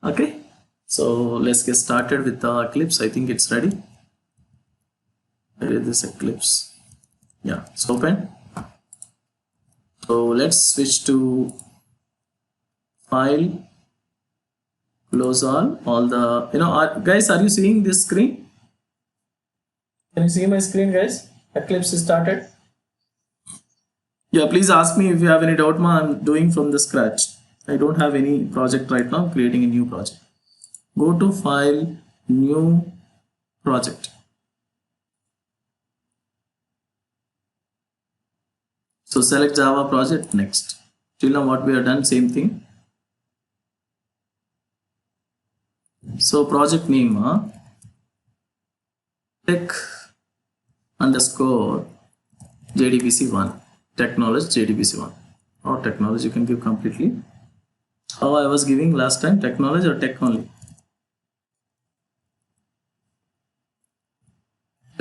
A: Okay, so let's get started with the Eclipse. I think it's ready. Where is this Eclipse? Yeah, it's open. So let's switch to file, close all the, guys, are you seeing this screen? Can you see my screen, guys? Eclipse is started. Yeah, please ask me if you have any doubt, ma. I'm doing from the scratch. I don't have any project right now. I'm creating a new project. Go to file, new project. So select Java project, next. Till now what we have done, same thing. So project name, tech underscore JDBC1, TechKnowledge JDBC1, or technology you can give completely. How I was giving last time, technology or tech only?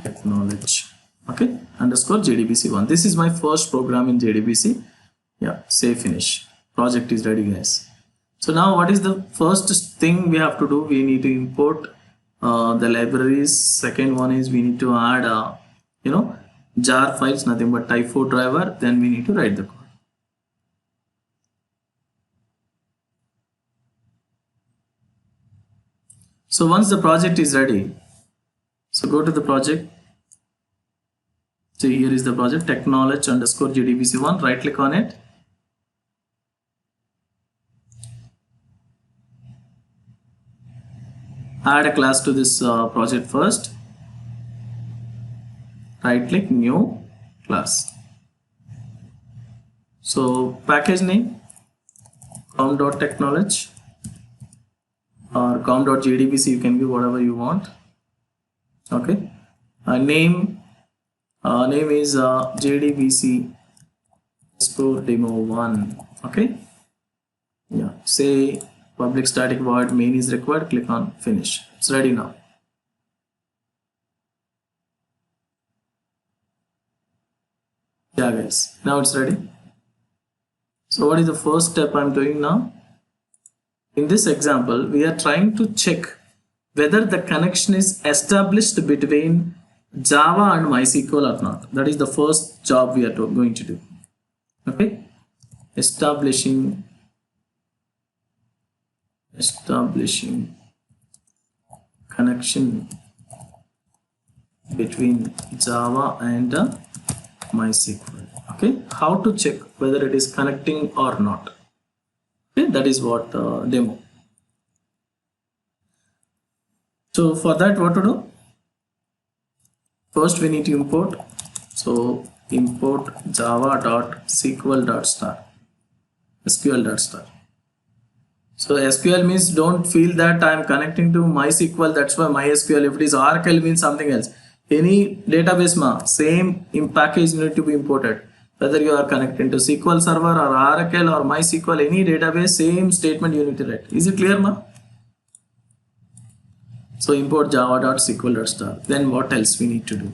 A: Technology. Okay, underscore JDBC1. This is my first program in JDBC. Yeah, save, finish. Project is ready, guys. So now what is the first thing we have to do? We need to import the libraries. Second one is we need to add jar files, nothing but type 4 driver. Then we need to write the code. So once the project is ready, so go to the project. So here is the project, TechKnowledge underscore JDBC1. Right click on it. Add a class to this project first. Right click, new class. So package name com.techknowledge or com.jdbc, you can give whatever you want. Okay, name is JDBC store demo 1. Okay, yeah, say public static void main is required. Click on finish. It's ready now. Yeah, guys, now it's ready. So what is the first step I'm doing now? In this example, we are trying to check whether the connection is established between Java and MySQL or not. That is the first job we are going to do. Okay, establishing connection between Java and MySQL. Okay, how to check whether it is connecting or not? Okay, that is what demo. So for that, what to do? First we need to import. So import java.sql.star, sql.star. So SQL means don't feel that I am connecting to MySQL, that's why MySQL. If it is Oracle, means something else. Any database same package need to be imported. Whether you are connecting to SQL Server or Oracle or MySQL, any database, same statement you need to write. Is it clear, ma? So import java.sql.star. Then what else we need to do?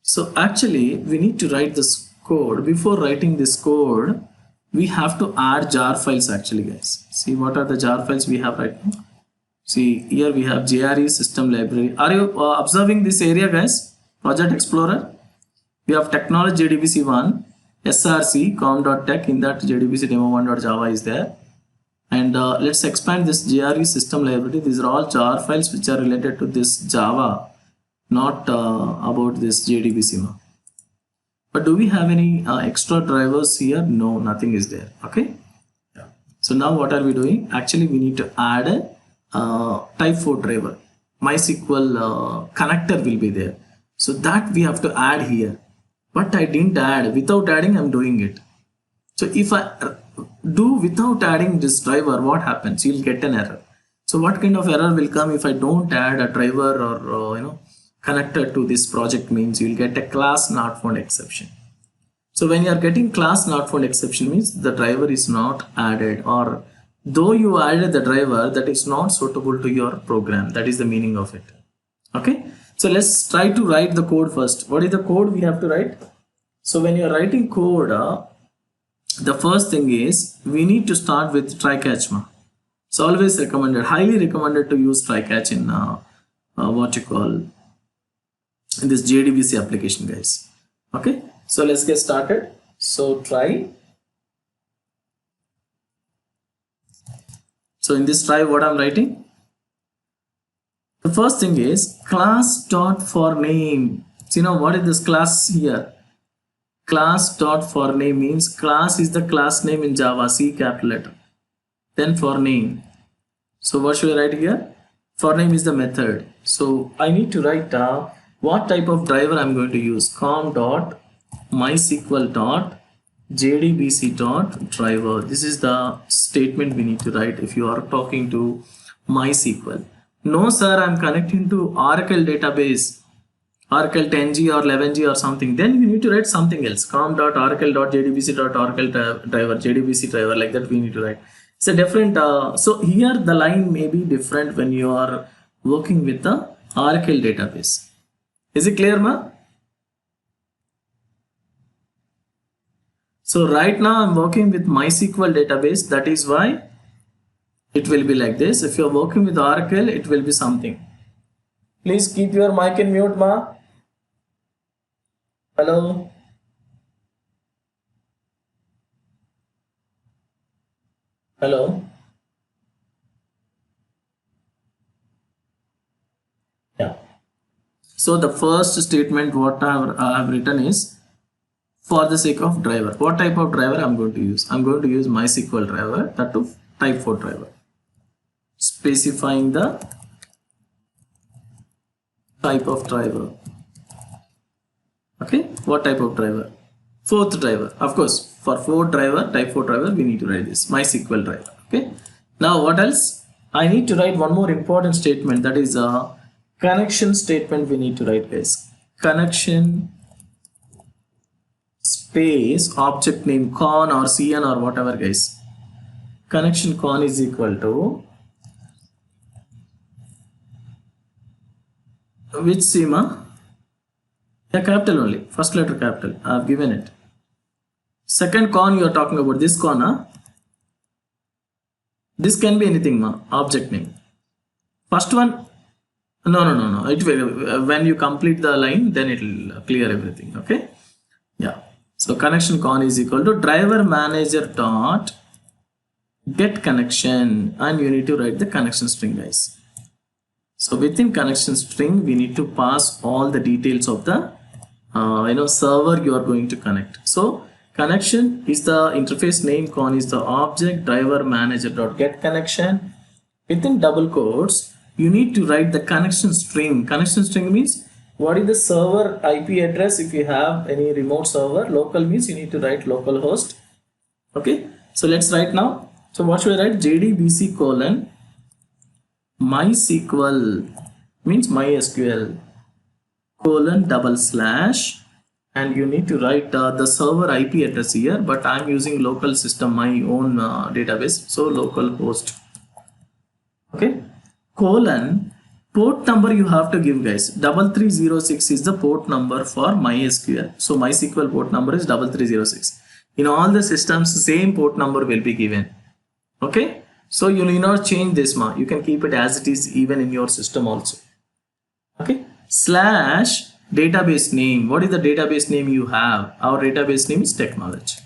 A: So actually we need to write this code. Before writing this code, we have to add jar files actually, guys. See what are the jar files we have right now. See here we have JRE system library. Are you observing this area, guys? Project Explorer. We have technology JDBC1, src com.tech. In that JDBC demo1.java is there. And let's expand this JRE system library. These are all jar files which are related to this Java, not about this JDBC. But do we have any extra drivers here? No, nothing is there. Okay. Yeah. So now what are we doing? Actually, we need to add a type 4 driver. MySQL connector will be there. So that we have to add here. But I didn't add. Without adding, I'm doing it. So if I do without adding this driver, what happens? You'll get an error. So what kind of error will come if I don't add a driver or connector to this project? Means you'll get a class not found exception. So when you are getting class not found exception, means the driver is not added, or though you added the driver, that is not suitable to your program. That is the meaning of it. Okay. So let's try to write the code first. What is the code we have to write? So when you are writing code, the first thing is we need to start with try catch. It's always recommended, highly recommended to use try catch in what you call in this JDBC application, guys. Okay, so let's get started. So try. So in this try, what I'm writing, the first thing is class dot for name. So what is this class here? Class dot for name means class is the class name in Java, C capital letter. Then for name. So what should I write here? For name is the method. So I need to write what type of driver I'm going to use. com dot mysql dot jdbc dot driver. This is the statement we need to write if you are talking to MySQL. No sir, I'm connecting to Oracle database, Oracle 10G or 11G or something. Then we need to write something else. com.oracle.jdbc.oracle driver, JDBC driver, like that we need to write. It's a different, so here the line may be different when you are working with the Oracle database. Is it clear, ma? So right now I'm working with MySQL database. That is why it will be like this. If you're working with Oracle, it will be something. Please keep your mic in mute, ma. Hello. Hello. Yeah. So the first statement what I have written is for the sake of driver. What type of driver I'm going to use? I'm going to use MySQL driver, that to type 4 driver. Specifying the type of driver. Okay, what type of driver? 4th driver. Of course, for 4 driver, type 4 driver, we need to write this MySQL driver. Okay. Now what else? I need to write one more important statement, that is a connection statement we need to write, guys. Connection space object name con or cn or whatever, guys. Connection con is equal to which CMA? Yeah, capital only. First letter capital. I have given it. Second con you are talking about, this con, huh? This can be anything, ma. Object name. First one, no. It will, when you complete the line, then it will clear everything. Okay. Yeah. So connection con is equal to driver manager dot get connection, and you need to write the connection string, guys. So within connection string, we need to pass all the details of the server you are going to connect. So connection is the interface name, con is the object, driver manager dot get connection. Within double quotes, you need to write the connection string. Connection string means what is the server IP address. If you have any remote server, local means you need to write localhost. Okay, so let's write now. So what should I write? JDBC colon MySQL means MySQL colon / and you need to write the server IP address here, but I'm using local system, my own database, so localhost. Okay, colon Port number you have to give, guys. 3306 is the port number for MySQL. So MySQL port number is 3306. In all the systems, same port number will be given. Okay. So you need not change this, you can keep it as it is even in your system also. Okay. Slash database name. What is the database name you have? Our database name is Technology.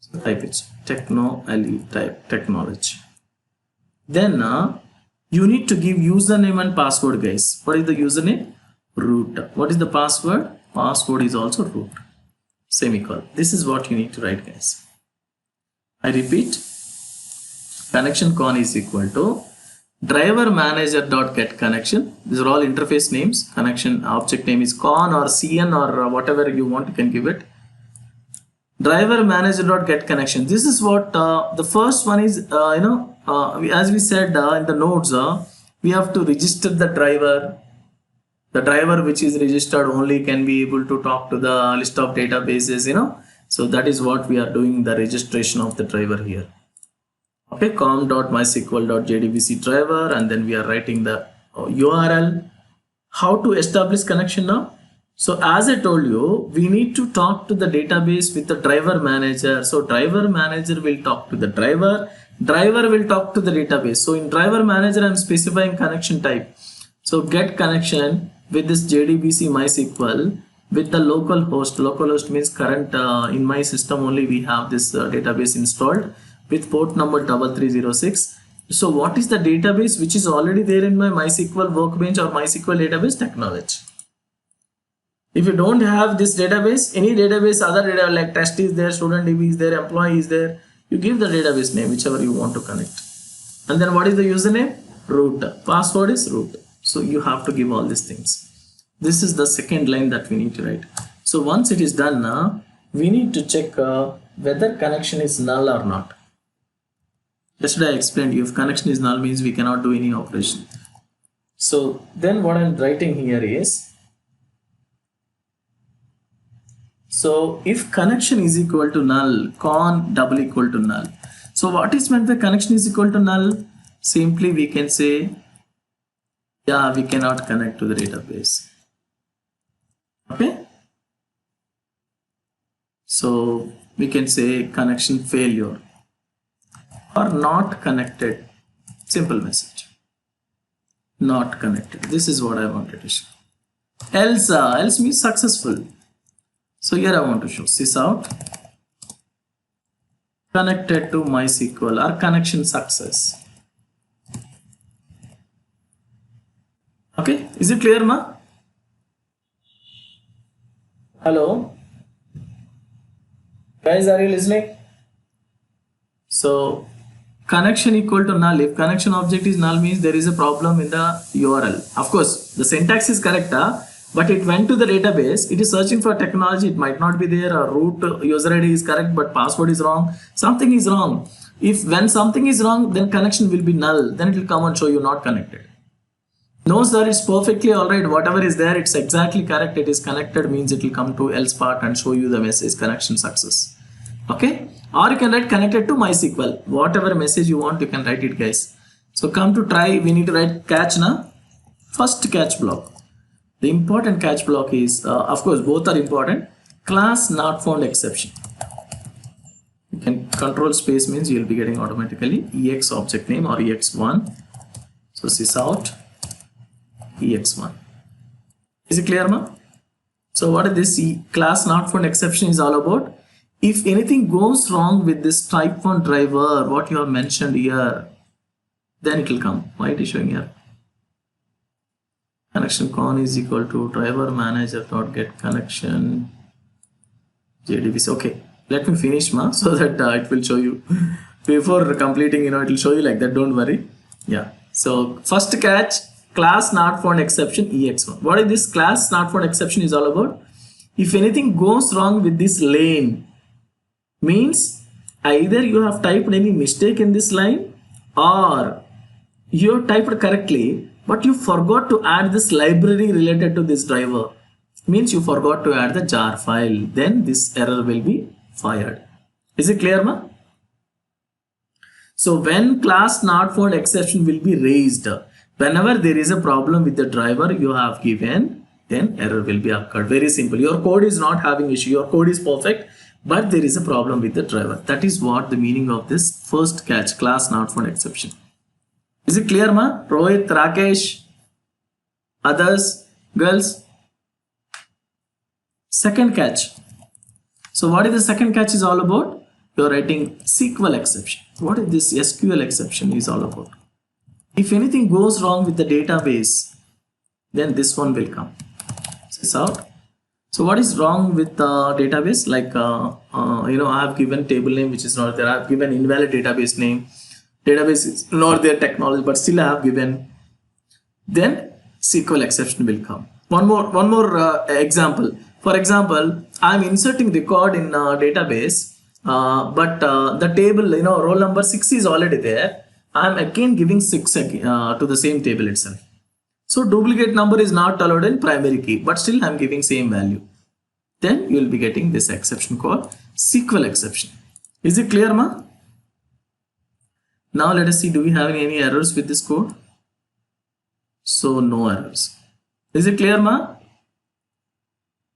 A: So type it. Type Technology. Then you need to give username and password, guys. What is the username? Root. What is the password? Password is also root. Semicolon. This is what you need to write, guys. I repeat. Connection con is equal to driver manager dot get connection. These are all interface names. Connection object name is con or cn or whatever you want, you can give it. Driver manager dot get connection. This is what the first one is. As we said in the nodes, we have to register the driver. The driver which is registered only can be able to talk to the list of databases. So that is what we are doing, the registration of the driver here. Okay, com.mysql.jdbc driver, and then we are writing the URL. How to establish connection now? So as I told you, we need to talk to the database with the driver manager. So driver manager will talk to the driver. Driver will talk to the database. So in driver manager, I'm specifying connection type. So get connection with this JDBC MySQL with the local host. Local host means current in my system only we have this database installed with port number 3306. So what is the database which is already there in my MySQL workbench or MySQL database? Technology. If you don't have this database, any database, other data like test is there, student DB is there, employee is there, you give the database name whichever you want to connect. And then what is the username? Root. Password is root. So you have to give all these things. This is the second line that we need to write. So once it is done, we need to check whether connection is null or not. Yesterday I explained you, if connection is null means we cannot do any operation. So then what I'm writing here is, so if connection is equal to null, con double equal to null. So what is meant by connection is equal to null? Simply we can say, yeah, we cannot connect to the database. Okay. So we can say connection failure or not connected. Simple message. Not connected. This is what I wanted to show. Else means successful. So here I want to show sysout connected to MySQL or connection success. Okay, is it clear, ma? Hello? Guys, are you listening? So connection equal to null. If connection object is null means there is a problem in the URL. Of course, the syntax is correct, but it went to the database. It is searching for technology. It might not be there. Or root user ID is correct, but password is wrong. Something is wrong. If when something is wrong, then connection will be null. Then it will come and show you not connected. No, sir, it's perfectly all right. Whatever is there, it's exactly correct. It is connected means it will come to else part and show you the message connection success. Okay. Or you can write connected to MySQL. Whatever message you want, you can write it, guys. So come to try, we need to write catch now. First catch block. The important catch block is, of course, both are important. Class not found exception. You can control space means you'll be getting automatically EX object name or EX1. So sysout EX1. Is it clear, ma? So what is this class not found exception is all about? If anything goes wrong with this type 1 driver, what you have mentioned here, then it will come. Why it is showing here? Connection con is equal to driver manager dot get connection JDBC. Okay, let me finish, ma, so that it will show you before completing. It will show you like that. Don't worry. Yeah. So first catch class not found exception EX1. What is this class not found exception is all about? If anything goes wrong with this lane, means either you have typed any mistake in this line or you have typed correctly, but you forgot to add this library related to this driver. Means you forgot to add the jar file. Then this error will be fired. Is it clear, ma? So when class not found exception will be raised, Whenever there is a problem with the driver you have given, then error will be occurred. Very simple. Your code is not having issue, your code is perfect, but there is a problem with the driver. That is what the meaning of this first catch, class not found exception. Is it clear, ma? Rohit, Rakesh, others, girls? Second catch. So what is the second catch is all about? You are writing SQL exception. What is this SQL exception is all about? If anything goes wrong with the database, then this one will come. This out. So what is wrong with the database? Like I have given table name which is not there. I have given invalid database name. Database is not their technology, but still I have given. Then SQL exception will come. One more example. For example, I am inserting record in database, but the table, roll number 6 is already there. I am again giving 6 to the same table itself. So duplicate number is not allowed in primary key, but still I am giving same value. Then you will be getting this exception called SQL exception. Is it clear, ma? Now let us see, do we have any errors with this code? So no errors. Is it clear, ma?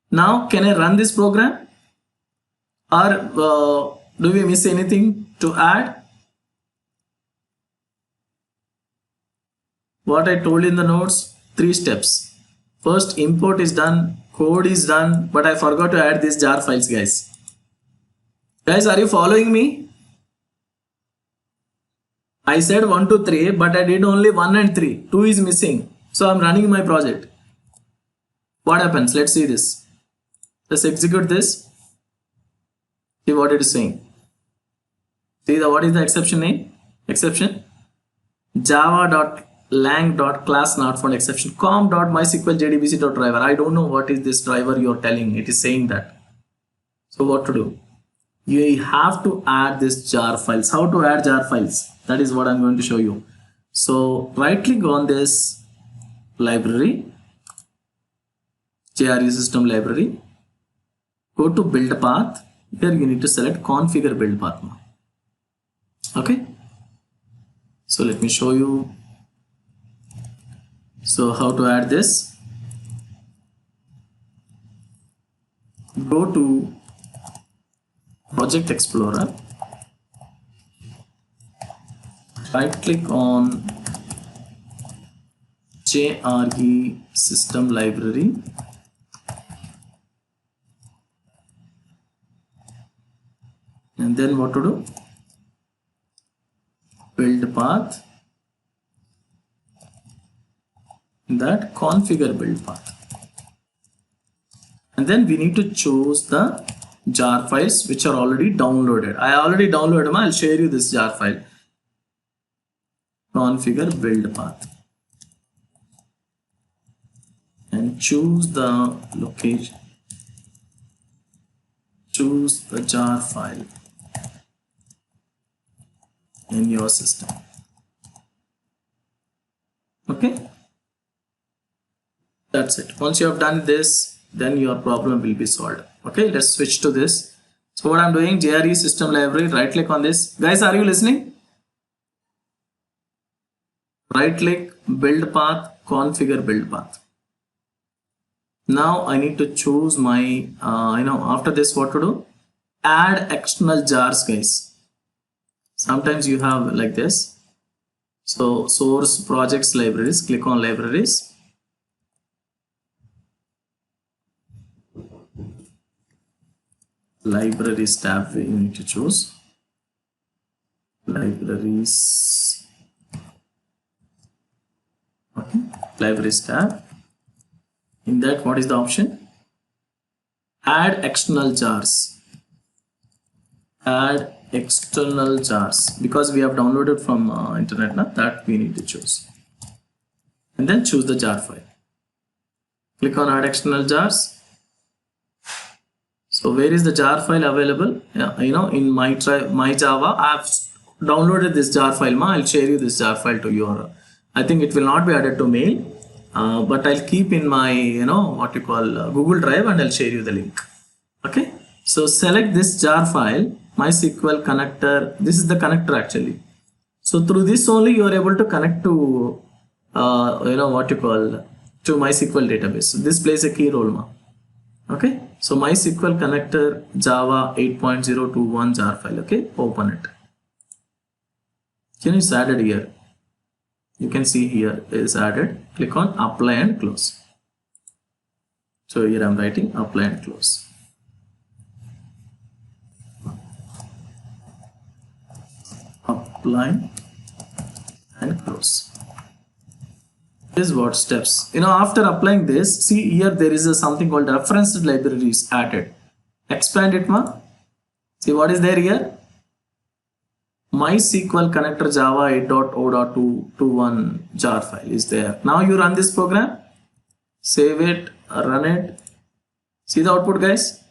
A: Now can I run this program? Or do we miss anything to add? What I told in the notes, 3 steps. First, import is done, code is done, but I forgot to add these jar files, guys. Guys, are you following me? I said 1 to 3, but I did only 1 and 3. 2 is missing. So I'm running my project. What happens? Let's see this. Let's execute this. See what it is saying. See what is the exception name? Exception java.lang.class not found exception com.mysql.jdbc.driver. I don't know what is this driver you're telling. It is saying that. So what to do? You have to add this jar files. How to add jar files? That is what I'm going to show you. So right click on this library, JRE system library. Go to build path. Here you need to select configure build path. Okay. So let me show you. So how to add this? Go to Project Explorer. Right click on JRE system library. And then what to do? Build path. That configure build path. And then we need to choose the jar files which are already downloaded. I already downloaded them. I'll share you this jar file. Configure build path. And choose the location. Choose the jar file in your system. Okay, that's it. Once you have done this, then your problem will be solved. Okay, let's switch to this. So what I'm doing, JRE system library, right click on this. Guys, are you listening? Right click, build path, configure build path. Now I need to choose my after this what to do? Add external jars, guys. Sometimes you have like this. So source projects libraries, click on libraries. Libraries tab you need to choose. Libraries. Okay, libraries tab. In that, what is the option? Add external jars. Add external jars, because we have downloaded from internet now, that we need to choose. And then choose the jar file. Click on add external jars. So where is the jar file available? In my Java, I have downloaded this jar file. I'll share you this jar file to your. I think it will not be added to mail. But I'll keep in my Google Drive, and I'll share you the link. Okay, so select this jar file, MySQL connector. This is the connector actually. So through this only you are able to connect to what you call, to MySQL database. So this plays a key role, ma. Okay, so MySQL connector Java 8.021 jar file. Okay, open it. It's added here. You can see here is added. Click on apply and close. So here I'm writing apply and close. Apply and close. This is what steps. After applying this, see here there is something called referenced libraries added. Expand it, ma. See what is there here? MySQL connector Java 8.0.221 jar file is there. Now you run this program, save it, run it. See the output, guys.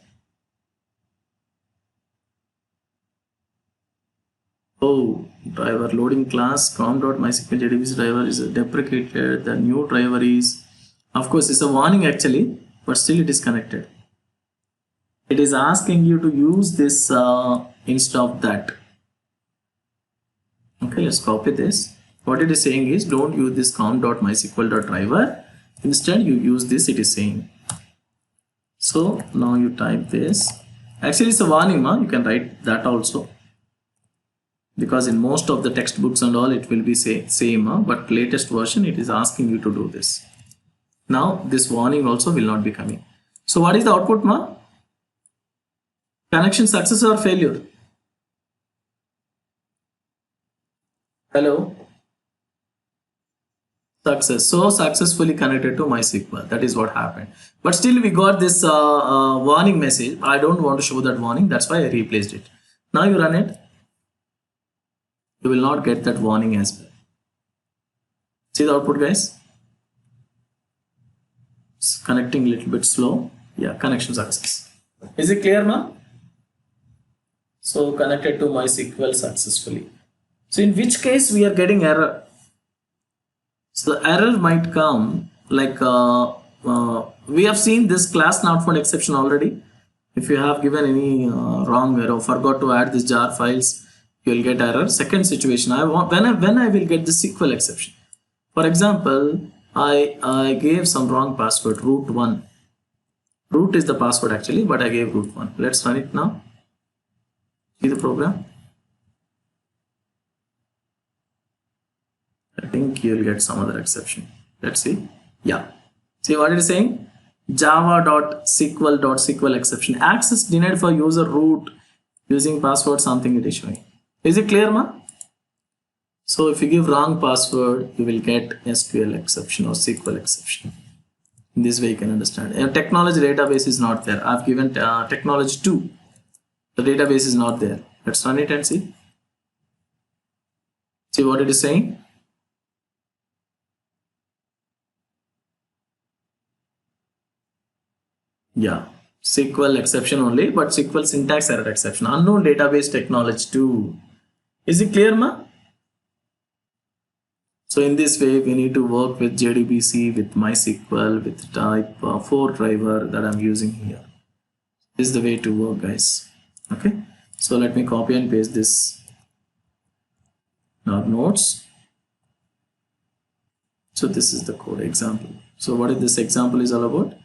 A: Oh, driver loading class com.mysql JDBC driver is deprecated. The new driver is, of course, it's a warning actually, but still it is connected. It is asking you to use this instead of that. Okay, let's copy this. What it is saying is don't use this com.mysql.driver. Instead, you use this, it is saying. So now you type this. Actually, it's a warning, ma. You can write that also. Because in most of the textbooks and all, it will be same, but latest version, it is asking you to do this. Now, this warning also will not be coming. So what is the output, ma? Connection success or failure? Hello? Success. So successfully connected to MySQL. That is what happened. But still we got this warning message. I don't want to show that warning. That's why I replaced it. Now you run it. You will not get that warning as well. See the output, guys? It's connecting a little bit slow. Yeah, connection success. Is it clear now? So connected to MySQL successfully. So in which case we are getting error? So the error might come like we have seen this class not found exception already. If you have given any wrong error, forgot to add this jar files, you will get error. Second situation, when I will get the SQL exception. For example, I gave some wrong password, root 1. Root is the password actually, but I gave root 1. Let's run it now. See the program. I think you'll get some other exception. Let's see. Yeah. See what it is saying? Java.sql.sql exception. Access denied for user root using password something it is showing. Is it clear, ma? So if you give wrong password, you will get SQL exception or SQL exception. In this way you can understand. And technology database is not there. I've given technology 2. The database is not there. Let's run it and see. See what it is saying? Yeah, SQL exception only, but SQL syntax error exception. Unknown database technology 2. Is it clear, ma? So in this way, we need to work with JDBC, with MySQL, with type 4 driver that I'm using here. This is the way to work, guys. Okay. So let me copy and paste this notes. So this is the code example. So what is this example is all about?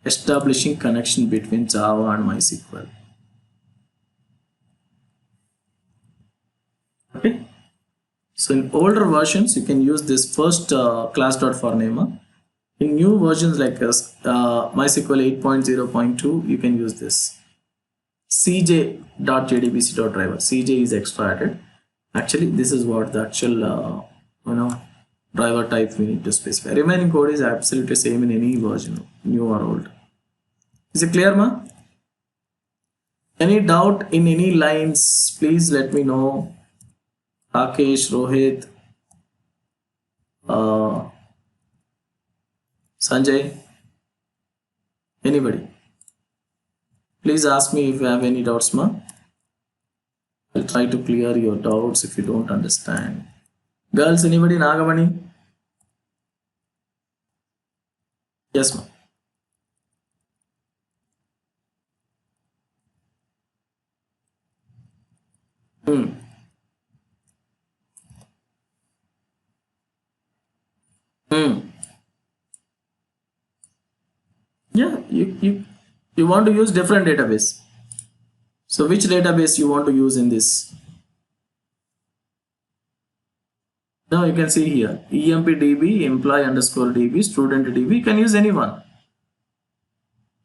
A: Establishing connection between Java and MySQL. Okay. So in older versions, you can use this first class.forName. In new versions like MySQL 8.0.2, you can use this cj.jdbc.driver. cj is extra added. Actually, this is what the actual driver type we need to specify. Remaining code is absolutely same in any version, new or old. Is it clear, ma? Any doubt in any lines, please let me know. Rakesh, Rohit, Sanjay, anybody? Please ask me if you have any doubts, ma. I'll try to clear your doubts if you don't understand. Girls, anybody? Nagamani? Yes, ma. Hmm. Yeah, you want to use different database. So which database you want to use in this? Now you can see here EMPDB, employee underscore DB, student DB. You can use anyone.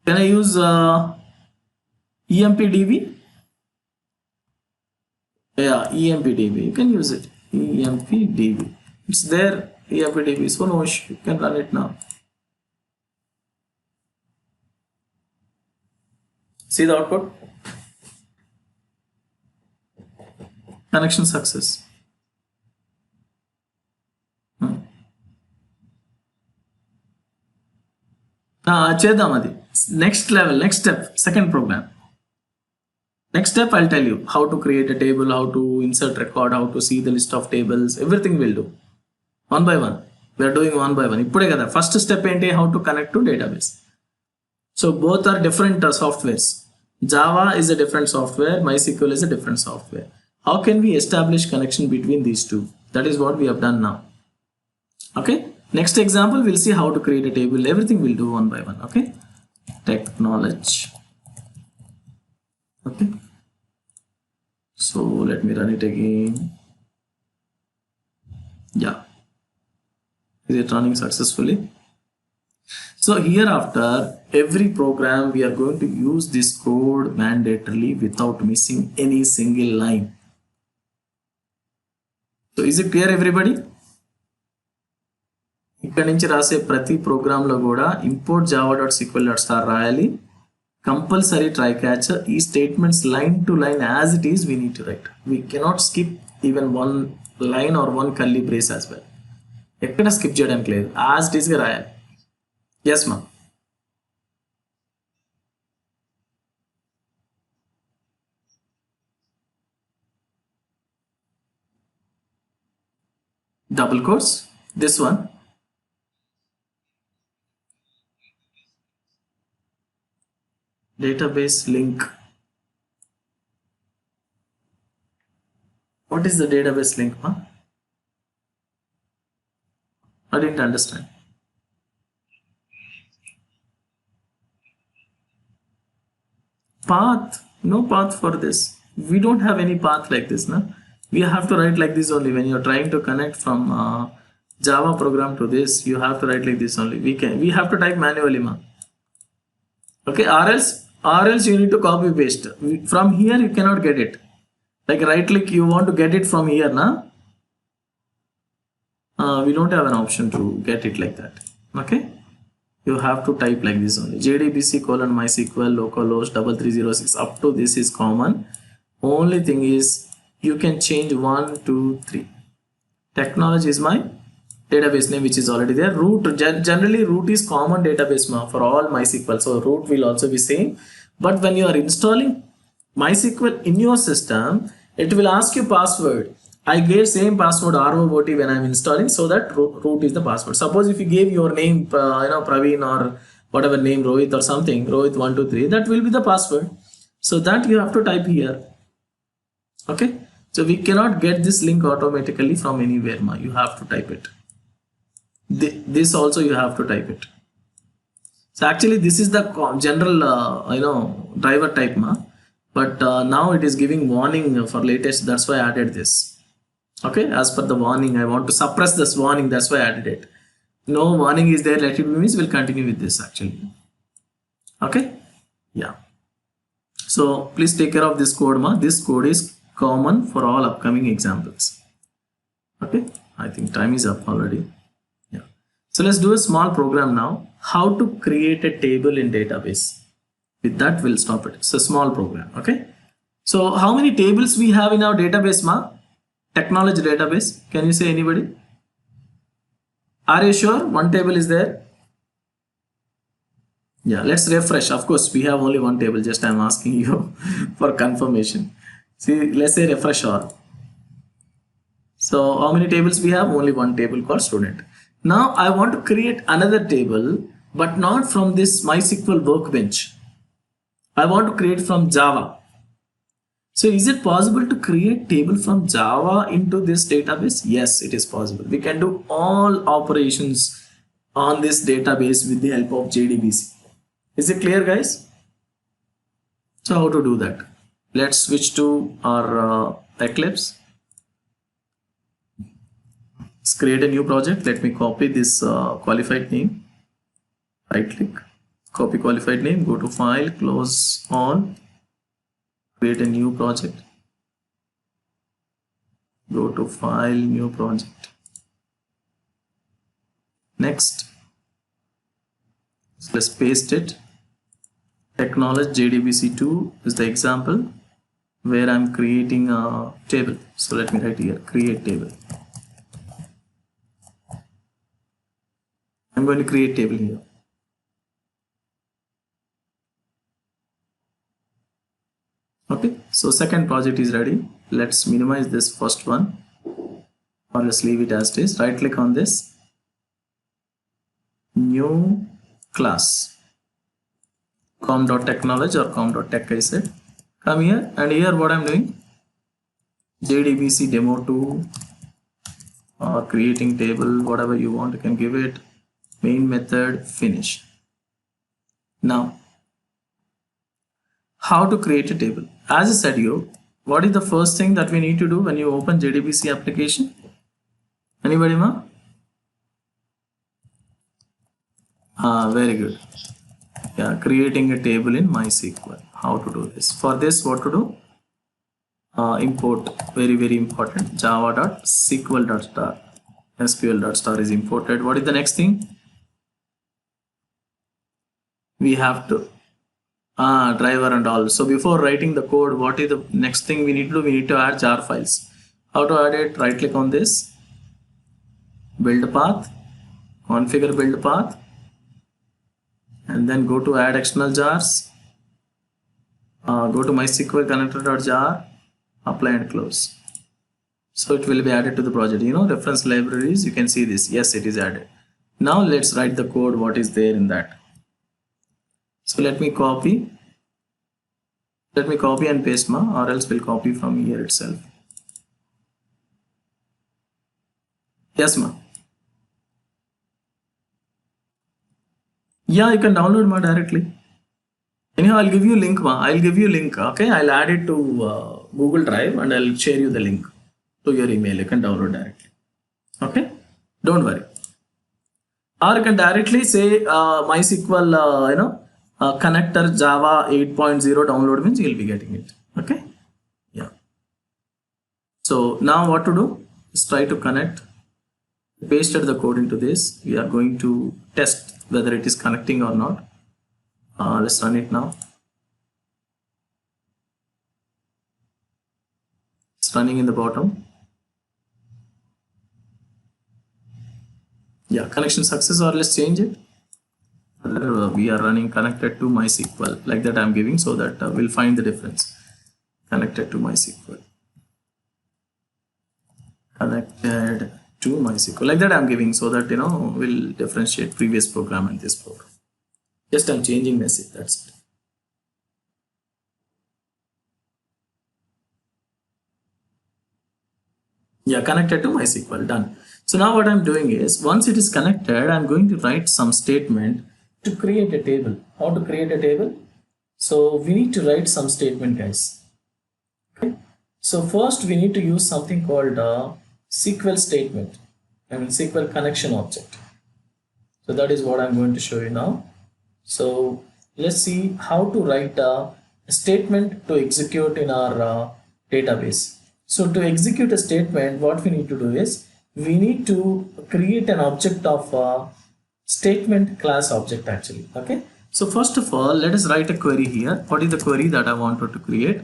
A: Can I use EMPDB? Yeah, EMPDB. You can use it. EMPDB. It's there. EMPDB. So no issue. You can run it now. See the output? Connection success. చేద్దాం అది next level next step second program next step I'll tell you how to create a table, how to insert record, how to see the list of tables, everything we'll do one by one. We are doing one by one. ఇప్పుడే కదా first step ఏంటి, how to connect to database. So both are different softwares. Java is a different software, MySQL is a different software. How can we establish connection between these two? That is what we have done now. Okay, next example we'll see how to create a table. Everything we'll do one by one. Okay, technology. Okay, so let me run it again. Yeah, is it running successfully? So hereafter every program we are going to use this code mandatorily without missing any single line. So is it clear everybody? ఇక్కడ నుంచి రాసే ప్రతి ప్రోగ్రాంలో కూడా import java.sql.star రాయాలి. Compulsory try catch. ఈ statements line to line as it is we need to write. We cannot skip even one line or one curly brace as well. ఎక్కడ స్కిప్ చేయడానికి లేదు, యాజ్ ఇట్ ఈస్గా రాయాలి. Yes ma'am. Double quotes, this one. Database link. What is the database link, ma? I didn't understand. Path, no path for this. We don't have any path like this, na? We have to write like this only. When you're trying to connect from Java program to this, you have to write like this only. We have to type manually, ma. Okay, or else you need to copy paste. From here you cannot get it. Like right click, you want to get it from here, na? We don't have an option to get it like that. Okay, you have to type like this only. JDBC : MySQL localhost 3306 up to this is common. Only thing is you can change 1, 2, 3. Technology is my database name, which is already there. Root, generally root is common database for all MySQL, so root will also be same. But when you are installing MySQL in your system, it will ask you password. I gave same password ROT when I'm installing, so that root is the password. Suppose if you gave your name Praveen or whatever name, Rohit or something, Rohit 123, that will be the password. So that you have to type here. Okay, so we cannot get this link automatically from anywhere, ma. You have to type it. This also you have to type it. So actually this is the general driver type, ma. But now it is giving warning for latest. That's why I added this. Okay, as per the warning, I want to suppress this warning. That's why I added it. No warning is there. Let it be means we'll continue with this actually. Okay, yeah. So please take care of this code, ma. This code is common for all upcoming examples. Okay, I think time is up already. Yeah. So let's do a small program now. How to create a table in database. With that, we'll stop it. It's a small program. Okay. So how many tables we have in our database, ma? Technology database. Can you say anybody? Are you sure one table is there? Yeah, let's refresh. Of course, we have only one table. Just I'm asking you for confirmation. See, let's say refresh all. So how many tables we have? Only one table called student. Now I want to create another table, but not from this MySQL workbench. I want to create from Java. So is it possible to create table from Java into this database? Yes, it is possible. We can do all operations on this database with the help of JDBC. Is it clear, guys? So how to do that? Let's switch to our Eclipse. Let's create a new project. Let me copy this qualified name. Right click, copy qualified name, go to file, close all, create a new project. Go to file, new project. Next. So let's paste it. Acknowledge JDBC2 is the example where I'm creating a table. So let me write here, create table. I'm going to create table here. Okay, so second project is ready. Let's minimize this first one, or let's leave it as it is. Right click on this, new class, com.technology or com.tech I said. Come here, and here what I'm doing, JDBC demo2 or creating table, whatever you want, you can give it, main method, finish. Now, how to create a table? As I said you, what is the first thing that we need to do when you open JDBC application? Anybody, ma? Very good. Yeah, creating a table in MySQL. How to do this? For this, what to do? Import, very important, java.sql.star. SQL.star is imported. What is the next thing? We have to driver and all. So before writing the code, what is the next thing we need to do? We need to add jar files. How to add it? Right click on this, build path, configure build path, and then go to add external jars. Go to MySQL connector.jar, apply and close. So it will be added to the project. Reference libraries, you can see this. Yes, it is added. Now let's write the code, what is there in that. So let me copy and paste, or else we'll copy from here itself. Yes, ma. Yeah, you can download directly. Anyhow, I'll give you link, I'll give you link. Okay, I'll add it to Google Drive and I'll share you the link to your email. You can download directly. Okay, don't worry. Or you can directly say MySQL, connector Java 8.0 download means you'll be getting it. Okay, yeah. So now what to do? Let's try to connect. Pasted the code into this. We are going to test whether it is connecting or not. Let's run it now. It's running in the bottom. Yeah, connection success, or let's change it. We are running connected to MySQL, like that I'm giving, so that we'll find the difference. Connected to MySQL. Connected to MySQL, like that I'm giving, so that we'll differentiate previous program and this program. Just I'm changing message, that's it. Yeah, connected to MySQL, done. So now what I'm doing is, once it is connected, I'm going to write some statement to create a table. How to create a table? So we need to write some statement, guys. Okay. So first we need to use something called SQL statement. SQL connection object. So that is what I'm going to show you now. So let's see how to write a statement to execute in our database. So to execute a statement, what we need to do is, we need to create an object of statement class object actually. Okay. So first of all, let us write a query here. What is the query that I wanted to create?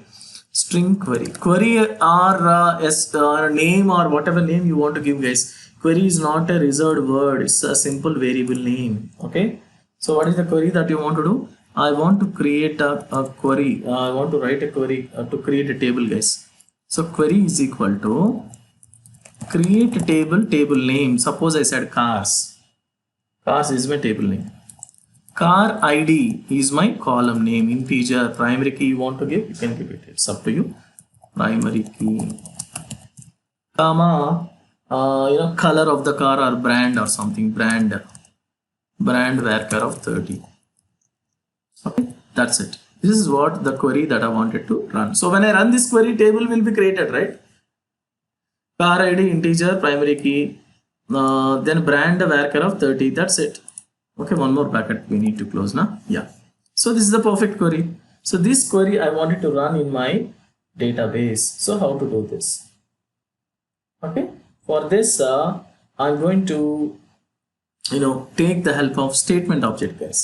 A: String query. Query or name or whatever name you want to give, guys. Query is not a reserved word. It's a simple variable name. Okay. So what is the query that you want to do? I want to create a query. I want to write a query to create a table, guys. So query is equal to create a table name. Suppose I said cars. Cars is my table name. Car ID is my column name. Integer, primary key you want to give, you can give it. It's up to you. primary key, comma, color of the car or brand or something, brand varchar of 30. Okay, that's it. This is what the query that I wanted to run. So when I run this query, table will be created, right? Car id integer primary key, then brand varchar of 30. That's it. Okay, one more bracket we need to close now. Yeah, so this is the perfect query. So this query I wanted to run in my database. So how to do this? Okay, for this I'm going to take the help of statement object, guys.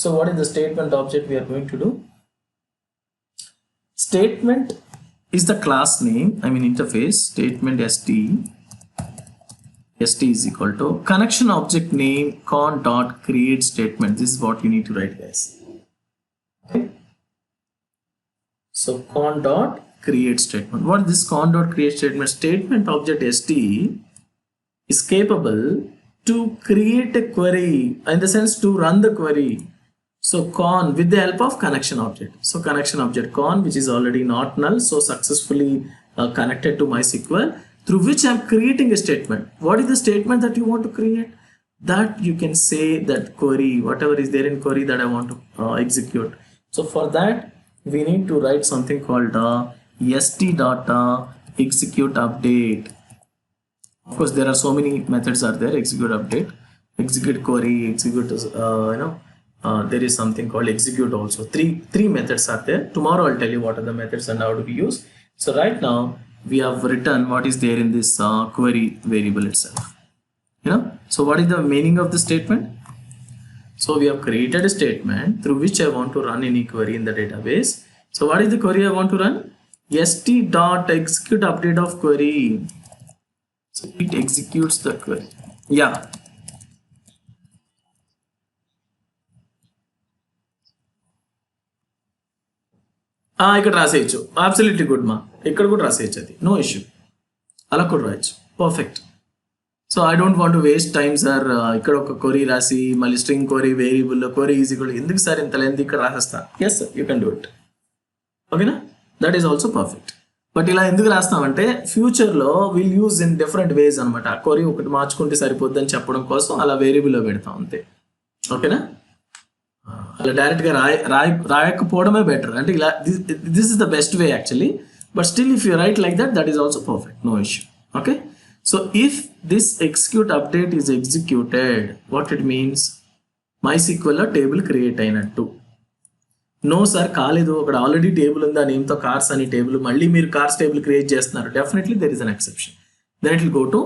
A: So what is the statement object we are going to do? Statement is the class name, interface. Statement st is equal to connection object name con dot create statement. This is what you need to write, guys. Okay, so con dot create statement. What is this con dot create statement? Statement object st is capable to create a query, in the sense to run the query. So con with the help of connection object. So connection object con, which is already not null, so successfully connected to MySQL, through which I'm creating a statement. What is the statement that you want to create? That you can say that query, whatever is there in query that I want to execute. So for that we need to write something called st.execute update. Of course, there are so many methods are there. Execute update, execute query, execute there is something called execute also. Three methods are there. Tomorrow I'll tell you what are the methods and how to be used. So right now we have written what is there in this query variable itself. So what is the meaning of the statement? So we have created a statement through which I want to run any query in the database. So what is the query I want to run? st.execute update of query. So it executes the query. Yeah. ఇక్కడ రాసేయచ్చు. Absolutely good మా. ఇక్కడ కూడా రాసేయచ్చు, అది no issue. అలా కూడా రాయొచ్చు. Perfect. So I don't want to waste time sir. ఇక్కడ ఒక క్వరీ రాసి మళ్ళీ string query variable query is equal ఎందుకు సార్ ఇంత లెంత్ ఇక్కడ రాసేస్తా? Yes sir, you can do it. ఓకేనా? That is also perfect. But ఇలా ఎందుకు రాస్తామంటే ఫ్యూచర్లో will use in different ways అనమాట. క్వరీ ఒకటి మార్చుకుంటే సరిపోద్ది అని చెప్పడం కోసం అలా వేరియబుల్లో పెడతాం అంతే. ఓకేనా? అలా డైరెక్ట్గా రాయకపోవడమే బెటర్. అంటే ఇలా this is the best way actually. But still if you write like that is also perfect, no issue. Okay, so if this execute update is executed, what it means MySQLలో టేబుల్ క్రియేట్ అయినట్టు. No sir కాలేదు, అక్కడ already table ఉంది ఆ నేమ్తో cars అని table, మళ్ళీ మీరు cars table create చేస్తున్నారు. Definitely there is an exception. Then it will go to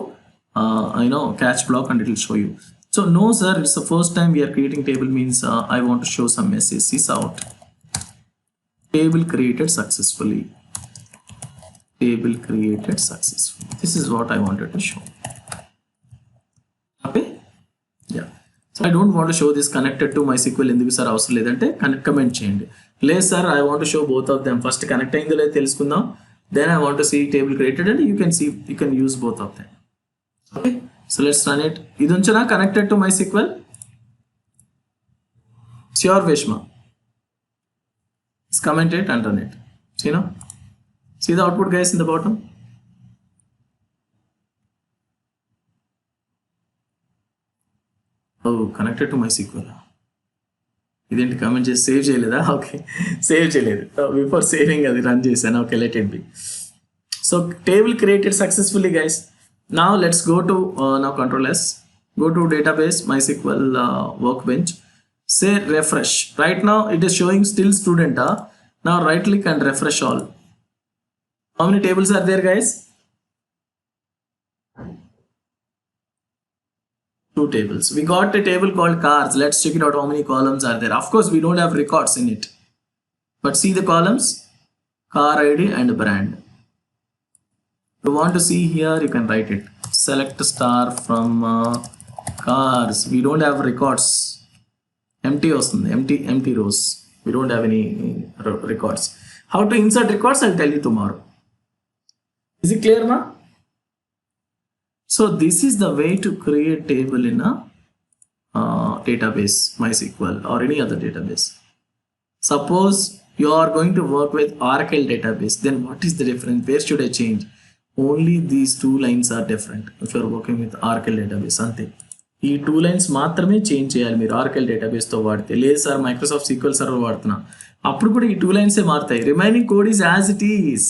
A: catch block and it will show you. So no sir, it's the first time we are creating table, means I want to show some message. Sys out table created successfully. Table created successfully. This is what I wanted to show. Okay, yeah. So I don't want to show this connected to MySQL. ఎందుకు sir అవసరం లేదంటే comment చేయండి. లేదు sir, I want to show both of them. First connect అయిందో లేదో తెలుసుకుందాం, then I want to see table created, and you can use both of them. Okay, so let's run it. ఇది ఉంచనా connected to MySQL? Sure Vishma, let's comment it and run it. See the output guys in the bottom. Oh, connected to MySQL. ఇదేంటి comment చేసి save చేయలేదా? Okay, save చేయలేదు. Before saving అది run చేశాను. Okay, let it be. So table created successfully guys. Now let's go to now Control S, go to database MySQL workbench, say refresh. Right now it is showing still student. Now right click and refresh all. How many tables are there guys? 2 tables. We got a table called cars. Let's check it out. How many columns are there? Of course we don't have records in it, but see the columns, car ID and brand. You want to see here, you can write it. Select star from cars. We don't have records. Empty rows. We don't have any records. How to insert records, I'll tell you tomorrow. Is it clear now? So this is the way to create table in a database, MySQL or any other database. Suppose you are going to work with Oracle database, then what is the difference? Where should I change? Only these two lines are different if you are working with Oracle database. అంతే, ఈ two lines మాత్రమే change చేయాలి మీరు ఆర్కెల్ డేటాబేస్తో వాడితే. లేదు sir Microsoft sequel server వాడుతున్నా, అప్పుడు కూడా ఈ టూ లైన్సే మారుతాయి. Remaining code is as it is.